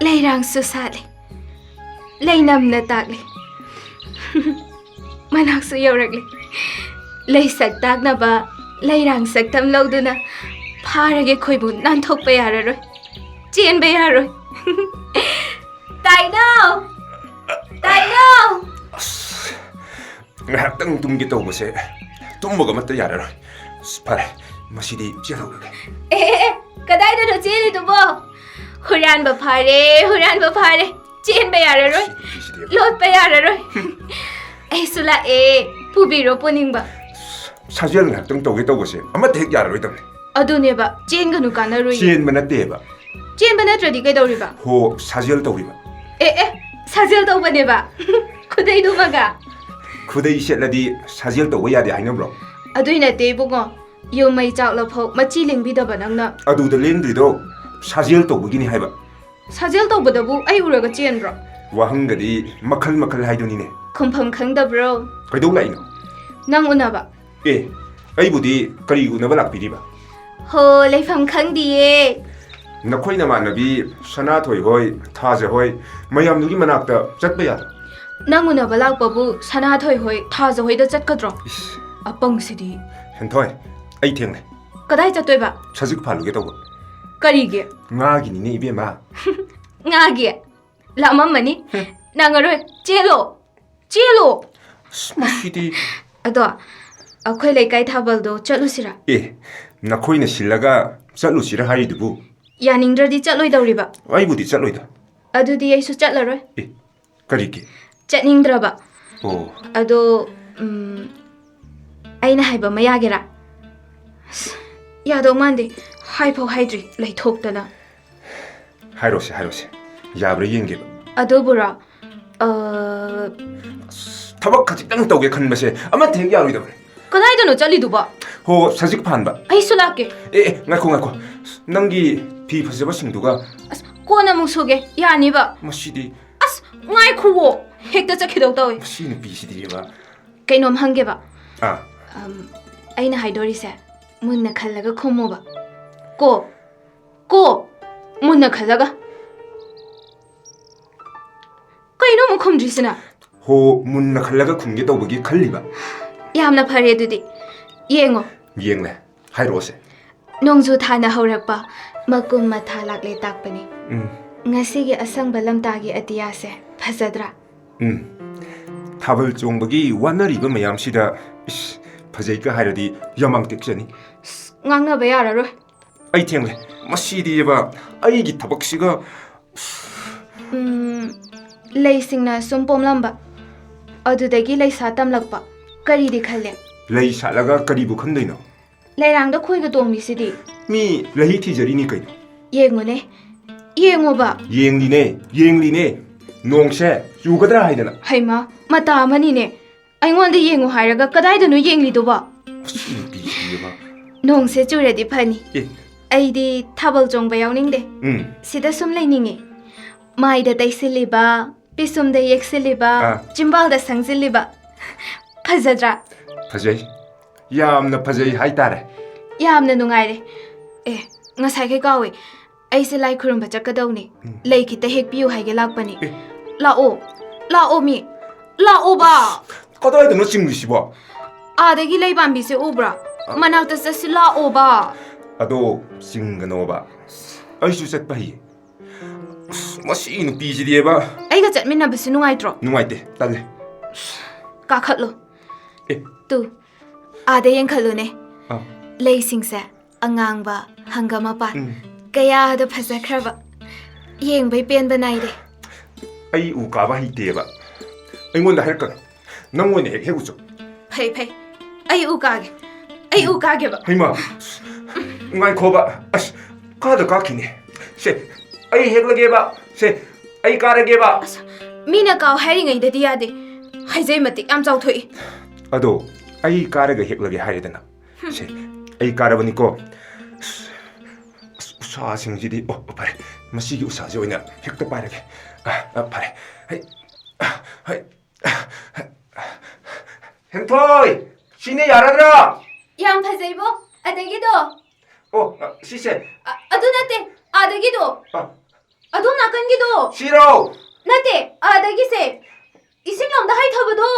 ꯂꯩꯔꯥꯡꯁꯨ ꯁꯥꯠꯂꯤ ꯂꯩꯅꯝꯅ ꯇꯥꯛꯂꯤ ꯃꯅꯥꯛꯁꯨ ꯌꯧꯔꯛꯂꯤ ꯂꯩ ꯁꯛ ꯇꯥꯛꯅꯕ ꯂꯩꯔꯥꯡ ꯁꯛꯇꯝ ꯂꯧꯗꯨꯅ ꯐꯥꯔꯒꯦ ꯈꯣꯏꯕꯨ ꯅꯥꯟꯊꯣꯛꯄ ꯌꯥꯔꯔꯣꯏ ꯆꯦꯟꯕ ꯌꯥꯔꯣꯏ ꯇꯥꯏꯅꯥꯎ ꯇꯥꯏꯅꯥꯎ ꯉꯥꯏꯍꯥꯛꯇꯪ ꯇꯨꯝꯒꯦ ꯇꯧꯕꯁꯦ ꯇꯨꯝꯕꯒ ꯑꯃꯠꯇ ꯌꯥꯔꯔꯣꯏ ꯐꯔꯦ ꯃꯁꯤꯗꯤ ꯆꯦꯜꯍꯧꯔꯒꯦ ꯀꯗꯥꯏꯗꯅꯣ ꯆꯦꯜꯂꯤꯗꯨꯕꯣ ꯍꯨꯔꯥꯟꯕ ꯐꯥꯔꯦ ꯆꯦꯟꯕ ꯌꯥꯔꯔꯣꯏ ꯂꯣꯠꯄ ꯌꯥꯔꯔꯣꯏ ꯑꯩꯁꯨ ꯂꯥꯛꯑꯦ ꯄꯨꯕꯤꯔꯣ ꯄꯨꯅꯤꯡꯕ ꯁꯥꯖꯦꯜ ꯉꯥꯏꯍꯥꯛꯇꯪ ꯇꯧꯒꯦ ꯇꯧꯕꯁꯦ ꯑꯃꯠꯇ ꯍꯦꯛ ꯌꯥꯔꯔꯣꯏꯗꯕꯅꯤ ꯑꯗꯨꯅꯦꯕ ꯆꯦꯟꯒꯅꯨ ꯀꯥꯟꯅꯔꯣꯏ ꯆꯦꯟꯕ ꯅꯠꯇꯦꯕ ꯆꯦꯟꯕ ꯅꯠꯇ꯭ꯔꯗꯤ ꯀꯩꯗꯧꯔꯤꯕ ꯍꯣ ꯁꯥꯖꯦꯜ ꯇꯧꯔꯤꯕ ꯁꯥꯖꯦꯜ ꯇꯧꯕꯅꯦꯕ ꯈꯨꯗꯩꯗꯨꯃꯒ ꯈꯨꯗꯩ ꯁꯦꯠꯂꯗꯤ ꯁꯥꯖꯦꯜ ꯇꯧꯕ ꯌꯥꯗꯦ ꯍꯥꯏꯅꯕ꯭ꯔꯣ ꯑꯗꯨꯏ ꯅꯠꯇꯦ ꯏꯕꯨꯡꯉꯣ ꯌꯨꯝ ꯃꯩ ꯆꯥꯛꯂꯐꯥꯎ ꯃꯆꯤ ꯂꯦꯡꯕꯤꯗꯕ ꯅꯪꯅ ꯑꯗꯨꯗ ꯂꯦꯡꯗ꯭ꯔꯤꯗꯣ ꯁꯥꯖꯦꯜ ꯇꯧꯕꯒꯤꯅꯤ ꯍꯥꯏꯕ ꯁꯥꯖꯦꯜ ꯇꯧꯕꯗꯕꯨ ꯑꯩ ꯎꯔꯒ ꯆꯦꯟꯕ꯭ꯔꯣ ꯋꯥꯍꯪꯒꯗꯤ ꯃꯈꯜ ꯃꯈꯜ ꯍꯥꯏꯗꯨꯅꯤꯅꯦ ꯈꯨꯝꯐꯝ ꯈꯪꯗꯕ꯭ꯔꯣ ꯀꯩꯗꯧ ꯂꯥꯛꯏꯅꯣ ꯅꯪ ꯎꯅꯕ ꯑꯩꯕꯨꯗꯤ ꯀꯔꯤ ꯎꯅꯕ ꯂꯥꯛꯄꯤꯔꯤꯕ ꯍꯣ ꯂꯩꯐꯝ ꯈꯪꯗꯤꯌꯦ ꯅꯈꯣꯏ ꯅꯃꯥꯟꯅꯕꯤ ꯁꯅꯥꯊꯣꯏ ꯍꯣꯏ ꯊꯥꯖ ꯍꯣꯏ ꯃꯌꯥꯝꯗꯨꯒꯤ ꯃꯅꯥꯛꯇ ꯆꯠꯄ ꯌꯥꯗ꯭ꯔꯣ ꯅꯪ ꯎꯅꯕ ꯂꯥꯛꯄꯕꯨ ꯁꯅꯥꯊꯣꯏ ꯍꯣꯏ ꯊꯥꯖ ꯍꯣꯏꯗ ꯆꯠꯀꯗ꯭ꯔꯣ ꯑꯄꯪꯁꯤꯗꯤ ꯍꯦꯟꯊꯣꯏ ꯑꯩ ꯊꯦꯡꯅꯩ ꯀꯗꯥꯏ ꯆꯠꯇꯣꯏꯕ ꯁꯖꯤꯛ ꯐꯥꯜꯂꯨꯒꯦ ꯇꯧꯕ ꯀꯔꯤꯒꯤ ꯉꯥꯒꯤꯅꯤꯅꯦ ꯏꯕꯦꯝꯃ ꯉꯥꯒꯤ ꯂꯥꯛꯃꯝꯃꯅꯤ ꯅꯪꯉꯔꯣꯏ ꯆꯦꯜꯂꯣ ꯃꯁꯤꯗꯤ ꯑꯗꯣ ꯑꯩꯈꯣꯏ ꯂꯩꯀꯥꯏ ꯊꯥꯕꯜꯗꯣ ꯆꯠꯂꯨꯁꯤꯔꯥ ꯅꯈꯣꯏꯅ ꯁꯤꯜꯂꯒ ꯆꯠꯂꯨꯁꯤꯔ ꯍꯥꯏꯔꯤꯗꯨꯕꯨ ꯌꯥꯅꯤꯡꯗ꯭ꯔꯗꯤ ꯆꯠꯂꯣꯏꯗꯧꯔꯤꯕ ꯑꯩꯕꯨꯗꯤ ꯆꯠꯂꯣꯏꯗ ꯑꯗꯨꯗꯤ ꯑꯩꯁꯨ ꯆꯠꯂꯔꯣꯏ ꯀꯔꯤꯒꯤ ꯆꯠꯅꯤꯡꯗ꯭ꯔꯕ ꯑꯣ ꯑꯗꯣ ꯑꯩꯅ ꯍꯥꯏꯕ ꯑꯃ ꯌꯥꯒꯦꯔꯥ ꯌꯥꯗꯧ ꯃꯥꯟꯗꯦ ꯍꯥꯏꯐꯥꯎ ꯍꯥꯏꯗ꯭ꯔꯤ ꯂꯩꯊꯣꯛꯇꯅ ꯍꯥꯏꯔꯣꯁꯦ ꯌꯥꯕ꯭ꯔꯥ ꯌꯦꯡꯒꯦꯕ ꯑꯗꯨꯕꯨꯔꯣ ꯊꯕꯛ ꯈꯖꯤꯛꯇꯪ ꯇꯧꯒꯦ ꯈꯟꯕꯁꯦ ꯑꯃꯠꯇ ꯍꯦꯛ ꯌꯥꯔꯣꯏꯗꯕꯅꯤ ꯀꯗꯥꯏꯗꯅꯣ ꯆꯠꯂꯤꯗꯨꯕꯣ ꯍꯣ ꯁꯖꯤꯛ ꯐꯥꯟꯕ ꯑꯩꯁꯨ ꯂꯥꯛꯀꯦ ꯉꯥꯏꯈꯣ ꯅꯪꯒꯤ ꯐꯤ ꯐꯖꯕꯁꯤꯡꯗꯨꯒ ꯀꯣꯟꯅ ꯑꯃꯨꯛ ꯁꯨꯒꯦ ꯌꯥꯅꯤꯕ ꯃꯁꯤꯗꯤ ꯉꯥꯏꯈꯨꯋꯣ ꯍꯦꯛꯇ ꯆꯠꯈꯤꯗꯧ ꯇꯧꯋꯤ ꯃꯁꯤ ꯅꯨꯄꯤꯁꯤꯗꯤꯕ ꯀꯩꯅꯣꯝ ꯍꯪꯒꯦꯕ ꯑꯥ ꯑꯩꯅ ꯍꯥꯏꯗꯣꯔꯤꯁꯦ ꯃꯨꯟꯅ ꯈꯜꯂꯒ ꯈꯨꯝꯃꯣꯕ ꯀꯣ ꯃꯨꯟꯅ ꯈꯜꯂꯒ ꯀꯩꯅꯣ ꯑꯃꯨꯛ ꯈꯨꯝꯗ꯭ꯔꯤꯁꯤꯅ ꯍꯣ ꯃꯨꯟꯅ ꯈꯜꯂꯒ ꯈꯨꯝꯒꯦ ꯇꯧꯕꯒꯤ ꯈꯜꯂꯤꯕ ꯌꯥꯝꯅ ꯐꯔꯦ ꯑꯗꯨꯗꯤ ꯌꯦꯡꯉꯣ ꯌꯦꯡꯂꯦ ꯍꯥꯏꯔꯛꯑꯣꯁꯦ ꯅꯣꯡꯖꯨ ꯊꯥꯅ ꯍꯧꯔꯛꯄ ꯃꯀꯨꯝ ꯃꯊꯥ ꯂꯥꯛꯂꯦ ꯇꯥꯛꯄꯅꯤ ꯉꯁꯤꯒꯤ ꯑꯁꯪꯕ ꯂꯝꯇꯥꯒꯤ ꯑꯇꯤꯌꯥꯁꯦ ꯐꯖꯗ꯭ꯔꯥ ꯊꯥꯕꯜ ꯆꯣꯡꯕꯒꯤ ꯋꯥꯅꯔꯤꯕ ꯃꯌꯥꯝꯁꯤꯗ ꯐꯖꯩꯒ ꯍꯥꯏꯔꯗꯤ ꯌꯥꯝꯃꯥꯡ ꯇꯦꯛꯆꯅꯤ ꯉꯥꯡꯅꯕ ꯌꯥꯔꯔꯣꯏ ꯑꯩ ꯊꯦꯡꯂꯦ ꯃꯁꯤꯗꯤꯕ ꯑꯩꯒꯤ ꯊꯕꯛꯁꯤꯒ ꯂꯩꯁꯤꯡꯅ ꯁꯨꯝ ꯄꯣꯝꯂꯝꯕ ꯑꯗꯨꯗꯒꯤ ꯂꯩꯁꯥ ꯇꯝꯂꯛꯄ ꯀꯔꯤꯗꯤ ꯈꯜꯂꯦ ꯂꯩ ꯁꯥꯠꯂꯒ ꯀꯔꯤꯕꯨ ꯈꯟꯗꯣꯏꯅꯣ ꯂꯩꯔꯥꯡꯗ ꯈꯣꯏꯒ ꯇꯣꯡꯂꯤꯁꯤꯗꯤ ꯃꯤ ꯂꯩ ꯊꯤꯖꯔꯤꯅꯤ ꯀꯩꯅꯣ ꯌꯦꯡꯉꯨꯅꯦ ꯌꯦꯡꯉꯣꯕ ꯌꯦꯡꯂꯤꯅꯦ ꯅꯣꯡꯁꯦ ꯆꯨꯒꯗ꯭ꯔꯥ ꯍꯥꯏꯗꯅ ꯍꯩꯃ ꯃꯇꯥ ꯑꯃꯅꯤꯅꯦ ꯑꯩꯉꯣꯟꯗ ꯌꯦꯡꯉꯨ ꯍꯥꯏꯔꯒ ꯀꯗꯥꯏꯗꯅꯣ ꯌꯦꯡꯂꯤꯗꯨꯕ ꯅꯣꯡꯁꯦ ꯆꯨꯔꯗꯤ फनी ꯑꯩꯗꯤ ꯊꯥꯕꯜ ꯆꯣꯡꯕ ꯌꯥꯎꯅꯤꯡꯗꯦ ꯁꯤꯗ ꯁꯨꯝ ꯂꯩꯅꯤꯡꯉꯦ ꯃꯥꯏꯗ ꯇꯩꯁꯤꯜꯂꯤꯕ ꯄꯤꯁꯨꯝꯗ ꯌꯦꯛꯁꯤꯜꯂꯤꯕ ꯆꯤꯝꯕꯥꯜꯗ ꯁꯪꯖꯤꯜꯂꯤꯕ ꯐꯖꯗ꯭ꯔꯥ ꯐꯖꯩ ꯌꯥꯝꯅ ꯐꯖꯩ ꯍꯥꯏꯇꯥꯔꯦ ꯌꯥꯝꯅ ꯅꯨꯡꯉꯥꯏꯔꯦ ꯉꯁꯥꯏꯈꯩ ꯀꯥꯎꯋꯦ ꯑꯩꯁꯦ ꯂꯥꯏ ꯈꯨꯔꯨꯝꯕ ꯆꯠꯀꯗꯧꯅꯦ ꯂꯩ ꯈꯤꯇ ꯍꯦꯛꯄꯤꯌꯨ ꯍꯥꯏꯒꯦ ꯂꯥꯛꯄꯅꯤ ꯂꯥꯛꯑꯣ ꯃꯤ ꯂꯥꯛꯑꯣꯕ ꯀꯗꯥꯏꯗꯅꯣ ꯆꯤꯡꯂꯤꯁꯤꯕꯣ ꯑꯥꯗꯒꯤ ꯂꯩ ꯄꯥꯝꯕꯤꯁꯦ ꯎꯕ꯭ꯔꯥ ꯃꯅꯥꯛꯇ ꯆꯠꯁꯤ ꯂꯥꯛꯑꯣꯕ ꯑꯗꯣ ꯆꯤꯡꯒꯅꯣꯕ ꯑꯩꯁꯨ ꯆꯠꯄ ꯍꯩꯌꯦ ꯃꯁꯤ ꯅꯨꯄꯤꯁꯤꯗꯤꯕ ꯑꯩꯒ ꯆꯠꯃꯤꯟꯅꯕꯁꯤ ꯅꯨꯡꯉꯥꯏꯇ꯭ꯔꯣ? ꯅꯨꯡꯉꯥꯏꯇꯦ ꯇꯜꯂꯦ ꯀꯥꯈꯠꯂꯣ. ꯑꯦ ꯇꯨ ꯑꯥꯗ ꯌꯦꯡꯈꯠꯂꯨꯅꯦ. ꯑꯥ ꯂꯩꯁꯤꯡꯁꯦ ꯑꯉꯥꯡꯕ ꯍꯪꯒꯥꯃꯄꯥꯟ ꯀꯌꯥꯗ ꯐꯖꯈ꯭ꯔꯕ. ꯌꯦꯡꯕꯩ ꯄꯦꯟꯕ ꯅꯥꯏꯗꯦ. ꯑꯩ ꯎ ꯀꯥꯕ ꯍꯩꯇꯦꯕ ꯑꯩꯉꯣꯟꯗ ꯍꯥꯏꯔꯛꯀꯅꯨ ꯅꯪ ꯑꯣꯏꯅ ꯍꯦꯛ ꯍꯦꯛ ꯎꯆꯣ ꯐꯩ ꯐꯩ. ꯑꯩ ꯎ ꯀꯥꯒꯦ. ꯑꯩ ꯎ ꯀꯥꯒꯦꯕ. ꯍꯩꯃꯥ ꯉꯥꯏꯈꯣꯕ ꯑꯁ ꯀꯥꯗ ꯀꯥꯈꯤꯅꯦ ꯁꯦ ꯑꯩ ꯍꯦꯛꯂꯒꯦꯕ ꯁꯦ ꯑꯩ ꯀꯥꯔꯒꯦꯕ ꯃꯤꯅ ꯀꯥꯎ ꯍꯥꯏꯔꯤꯉꯩꯗꯗꯤ ꯌꯥꯗꯦ. ꯍꯩꯖꯩ ꯃꯇꯤꯛ ꯌꯥꯝ ꯆꯥꯎꯊꯣꯛꯏ. ꯑꯗꯣ ꯑꯩ ꯀꯥꯔꯒ ꯍꯦꯛꯂꯒꯦ ꯍꯥꯏꯔꯦꯗꯅ ꯁꯦ ꯑꯩ ꯀꯥꯔꯕꯅꯤꯀꯣ ꯎꯁꯥꯁꯤꯡꯁꯤꯗꯤ ꯑꯣ ꯐꯔꯦ ꯃꯁꯤꯒꯤ ꯎꯁꯥꯁꯦ ꯑꯣꯏꯅ ꯍꯦꯛꯇ ꯄꯥꯏꯔꯒꯦ ꯐꯔꯦ ꯍꯩ ꯍꯩ ꯍꯦꯟꯊꯣꯏ ꯁꯤꯅ ꯌꯥꯔꯗ꯭ꯔꯥ ꯌꯥꯝ ꯐꯖꯩꯕꯣ. ꯑꯗꯒꯤꯗꯣ ꯑꯣ ꯁꯤꯁꯦ ꯑꯗꯨ ꯅꯠꯇꯦ. ꯑꯥꯗꯒꯤꯗꯣ ꯑꯗꯣꯝ ꯅꯥꯀꯟꯒꯤꯗꯣ ꯁꯤꯔꯣ ꯅꯠꯇꯦ. ꯑꯥꯗꯒꯤꯁꯦ ꯏꯁꯤꯡ ꯂꯣꯝꯗ ꯍꯩꯊꯕꯗꯣ.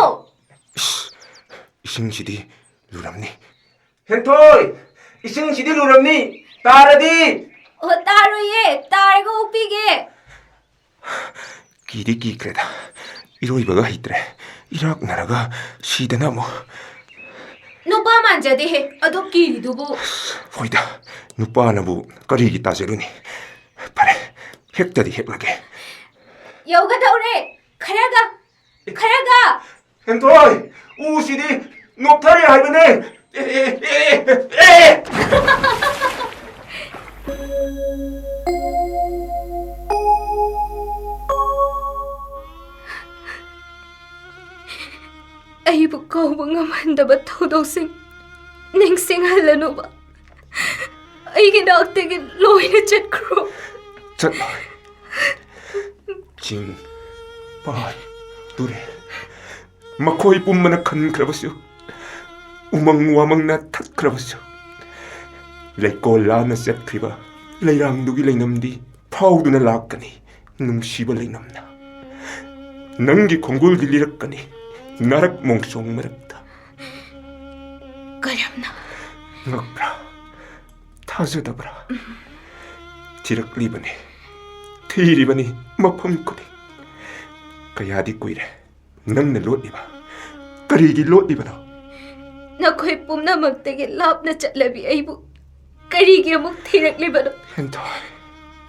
이승실이 누랍니 헨토이 이승실이 누랍니 따라디 따로예. 따르고 웃비게. 길이 끼그레다 이로이버가 있더래 이락 나라가 시대나 뭐 누가 만져대 해. 아도 끼리두부. 호이다 누빠나부 거리기 따지르니 바래 핵다리 핵라게 여우가 더우래. 가라가. 헨토이 우시디 높다리 할머니 ꯑꯩꯕꯨ ꯀꯧꯕ ꯉꯝꯍꯟꯗꯕ ꯊꯧꯗꯣꯛꯁꯤꯡ ꯅꯤꯡꯁꯤꯡꯍꯜꯂꯅꯨꯕ. ꯑꯩꯒꯤ ꯅꯥꯛꯇꯒꯤ ꯂꯣꯏꯅ ꯆꯠꯈ꯭ꯔꯣ. ꯆꯠꯂꯣꯏ ꯆꯤꯡ ꯄꯥꯠ ꯇꯨꯔꯦꯜ ꯃꯈꯣꯏ ꯄꯨꯝꯕꯅ ꯈꯟꯈ꯭ꯔꯕꯁꯨ ꯎꯃꯪ ꯋꯥꯃꯪꯅ ꯊꯠꯈ꯭ꯔꯕꯁꯨ ꯂꯩꯀꯣꯜ ꯂꯥꯟꯅ ꯆꯠꯈ꯭ꯔꯤꯕ ꯂꯩꯔꯥꯡꯗꯨꯒꯤ ꯂꯩꯅꯝꯗꯤ ꯐꯥꯎꯗꯨꯅ ꯂꯥꯛꯀꯅꯤ ꯅꯨꯡꯁꯤꯕ ꯂꯩꯅꯝꯅ ꯅꯪꯒꯤ ꯈꯣꯡꯒꯨꯜꯗꯤ ꯂꯤꯔꯛꯀꯅꯤ ꯅꯥꯔꯛ ꯃꯣꯡꯁꯣꯡ ꯃꯔꯛꯇ ꯀꯔꯝꯅ ꯉꯛꯄ꯭ꯔꯥ ꯊꯥꯖꯗꯕ꯭ꯔꯥ ꯊꯤꯔꯛꯂꯤꯕꯅꯤ ꯊꯤꯔꯤꯕꯅꯤ ꯃꯐꯝ ꯈꯨꯗꯤꯡ ꯀꯌꯥꯗꯤ ꯀꯨꯏꯔꯦ ꯅꯪꯅ ꯂꯣꯠꯂꯤꯕ ꯀꯔꯤꯒꯤ ꯂꯣꯠꯂꯤꯕꯅꯣ ꯅꯈꯣꯏ ꯄꯨꯝꯅꯃꯛꯇꯒꯤ ꯂꯥꯞꯅ ꯆꯠꯂꯕꯤ ꯑꯩꯕꯨ ꯀꯔꯤꯒꯤ ꯑꯃꯨꯛ ꯊꯤꯔꯛꯂꯤꯕꯅꯣ? ꯍꯦꯟꯊꯣꯏ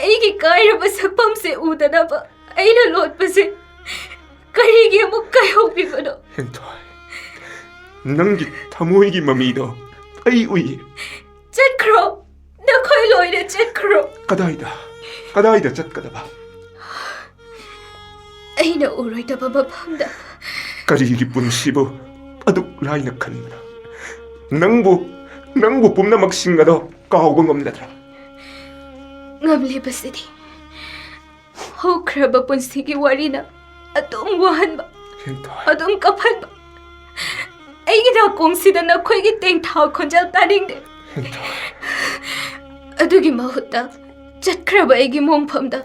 ꯑꯩꯒꯤ ꯀꯥꯏꯔꯕ ꯁꯛꯐꯝꯁꯦ ꯎꯗꯅꯕ ꯑꯩꯅ ꯂꯣꯠꯄꯁꯦ ꯀꯔꯤꯒꯤ ꯑꯃꯨꯛ ꯀꯥꯏꯍꯧꯕꯤꯕꯅꯣ? ꯍꯦꯟꯊꯣꯏ ꯅꯪꯒꯤ ꯊꯃꯣꯏꯒꯤ ꯃꯃꯤꯗꯣ ꯑꯩ ꯎꯏ. ꯆꯠꯈ꯭ꯔꯣ. ꯅꯈꯣꯏ ꯂꯣꯏꯅ ꯆꯠꯈ꯭ꯔꯣ.ꯀꯗꯥꯏꯗ ꯆꯠꯀꯗꯕ? ꯑꯩꯅ ꯎꯔꯣꯏꯗꯕ ꯃꯐꯝꯗ. ꯀꯔꯤꯒꯤ ꯄꯨꯟꯁꯤꯕꯨ ꯑꯗꯨꯛ ꯂꯥꯏꯅ ꯈꯟꯕꯅꯣ? ꯅꯪꯕꯨ ꯄꯨꯝꯅꯃꯛꯁꯤꯡ ꯑꯗꯣ ꯀꯥꯎꯕ ꯉꯝꯂꯗ꯭ꯔꯥ? ꯉꯝꯂꯤꯕꯁꯤꯗꯤ ꯍꯧꯈ꯭ꯔꯕ ꯄꯨꯟꯁꯤꯒꯤ ꯋꯥꯔꯤꯅ ꯑꯗꯨꯝ ꯋꯥꯍꯟꯕ, ꯑꯗꯨꯝ ꯀꯞꯍꯟꯕ. ꯑꯩꯒꯤ ꯅꯥꯀꯣꯡꯁꯤꯗ ꯅꯈꯣꯏꯒꯤ ꯇꯦꯡꯊꯥ ꯈꯣꯟꯖꯦꯜ ꯇꯥꯅꯤꯡꯗꯦ. ꯑꯗꯨꯒꯤ ꯃꯍꯨꯠꯇ ꯆꯠꯈ꯭ꯔꯕ ꯑꯩꯒꯤ ꯃꯣꯡꯐꯝꯗ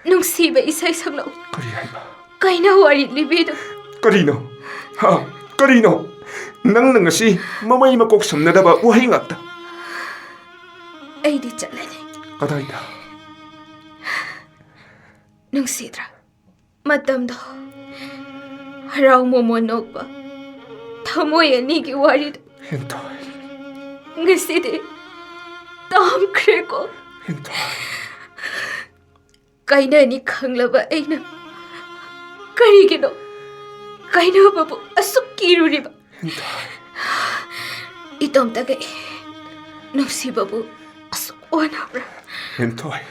ꯅꯨꯡꯁꯤꯕ ꯏꯁꯩ ꯁꯛꯂꯛꯎ. ꯀꯔꯤ ꯍꯥꯏꯕ? ꯀꯩꯅ ꯋꯥꯔꯤ ꯂꯤꯕꯤꯗꯨ. ꯀꯔꯤꯅꯣ? ꯀꯔꯤꯅꯣ? ꯅꯪꯅ ꯉꯁꯤ ꯃꯃꯩ ꯃꯀꯣꯛ ꯁꯝꯅꯗꯕ ꯋꯥꯍꯩ ꯉꯥꯛꯇ. ꯑꯩꯗꯤ ꯆꯠꯂꯅꯤ. ꯀꯗꯥꯏꯗ? ꯅꯨꯡꯁꯤꯗ꯭ꯔꯥ ꯃꯇꯝꯗꯣ? ꯍꯔꯥꯎ ꯃꯣꯃꯣꯟ ꯅꯣꯛꯄ ꯊꯃꯣꯏ ꯑꯅꯤꯒꯤ ꯋꯥꯔꯤꯗꯣ. ꯍꯦꯟꯊꯣꯏ ꯉꯁꯤꯗꯤ ꯇꯥꯝꯈ꯭ꯔꯦꯀꯣ. ꯍꯦꯟꯊꯣꯏ ꯀꯥꯏꯅꯅꯤ ꯈꯪꯂꯕ ꯑꯩꯅ ꯀꯔꯤꯒꯤꯅꯣ ꯀꯥꯏꯅꯕꯕꯨ ꯑꯁꯨꯛ ꯀꯤꯔꯨꯔꯤꯕ? ꯍꯦꯟꯊꯣꯏ 이tom따게 නුසිබබු අසු ඕනබ꯭‍ර ꯍꯦꯟꯊꯣꯏ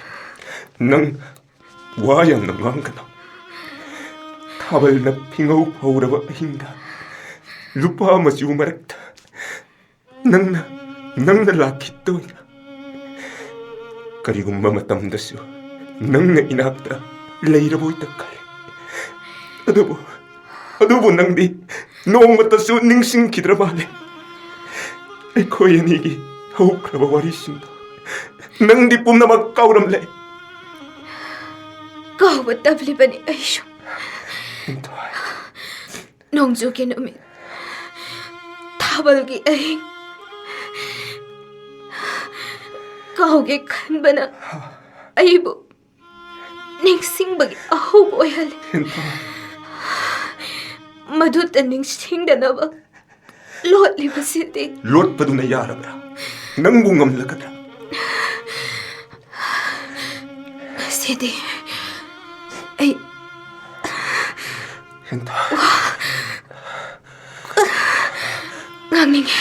ꯅꯪ ꯋꯥ ꯌꯥꯝꯅ ꯉꯥꯡꯒꯅꯨ. ꯊꯥꯕꯜꯅ ꯐꯤꯉꯧ ꯐꯧꯔꯕ ꯑꯍꯤꯡꯗ ꯂꯨꯄꯥ ꯃꯆꯨ ꯃꯔꯛꯇ ꯅꯪꯅ ꯂꯥꯛꯈꯤꯗꯣꯏꯅ. ꯀꯔꯤꯒꯨꯝꯕ ꯃꯇꯝꯗꯁꯨ ꯅꯪꯅ ꯏꯅꯥꯛꯇ ꯂꯩꯔꯕꯣꯏꯇ ꯈꯜꯂꯤ. ꯑꯗꯨꯕꯨ ꯅꯪꯗꯤ ꯅꯣꯡꯃꯇꯁꯨ ꯅꯤꯡꯁꯤꯡꯈꯤꯗ꯭ꯔ ꯃꯥꯜꯂꯦ. ꯑꯩꯈꯣꯏ ꯑꯅꯤꯒꯤ ꯍꯧꯈ꯭ꯔꯕ ꯋꯥꯔꯤꯁꯤꯡꯗꯣ ꯅꯪꯗꯤ ꯄꯨꯝꯅꯃꯛ ꯀꯥꯎꯔꯝꯂꯦ. ꯀꯥꯎꯕ ꯇꯝꯂꯤꯕꯅꯤ ꯑꯩꯁꯨ. ꯅꯣꯡꯖꯨꯒꯤ ꯅꯨꯃꯤꯠ ꯊꯥꯕꯜꯒꯤ ꯑꯍꯤꯡ ꯀꯥꯎꯒꯦ ꯈꯟꯕꯅ ꯑꯩꯕꯨ ꯅꯤꯡꯁꯤꯡꯕꯒꯤ ꯑꯍꯧꯕ ꯑꯣꯏꯍꯜꯂꯤ ꯃꯗꯨꯇ ꯅꯤꯡꯁꯤꯡꯗꯅꯕ ꯂꯣꯠꯂꯤꯕꯁꯤꯗꯤ ꯂꯣꯠꯄꯗꯨꯅ ꯌꯥꯔꯕ꯭ꯔꯥ ꯅꯪꯕꯨ ꯉꯝꯂꯒꯗ꯭ꯔꯥ ꯉꯁꯤꯗꯤ ꯑꯩ ꯍꯦꯟꯊꯣꯏ ꯉꯥꯡꯅꯤꯡꯉꯦ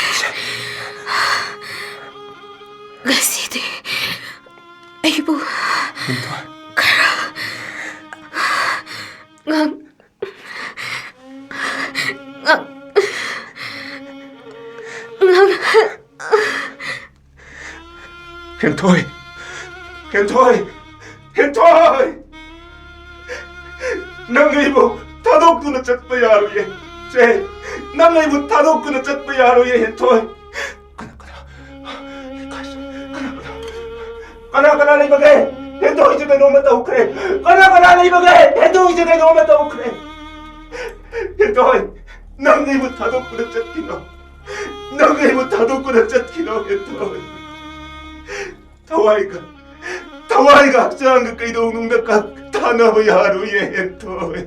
ꯉꯁꯤꯗꯤ ꯑꯩꯕꯨ ꯍꯦꯟꯊꯣꯏ ngang ngang 헨토이 헨토이 헨토이 낭이부 타독구나 짝바 야루예 제 낭이부 타독구나 짝바 야루예 헨토이 까나 리버게 헨토이 집에 놓으면 우크레 까나 리버게 헨토이 집에 놓으면 우크레 헨토이 낭이부 타독구나 짝기노 낭이부 타독구나 짝기노 헨토이 타와이가 악장한 그 cây đồ nung đất các ta nào bây giờ đối với em thôi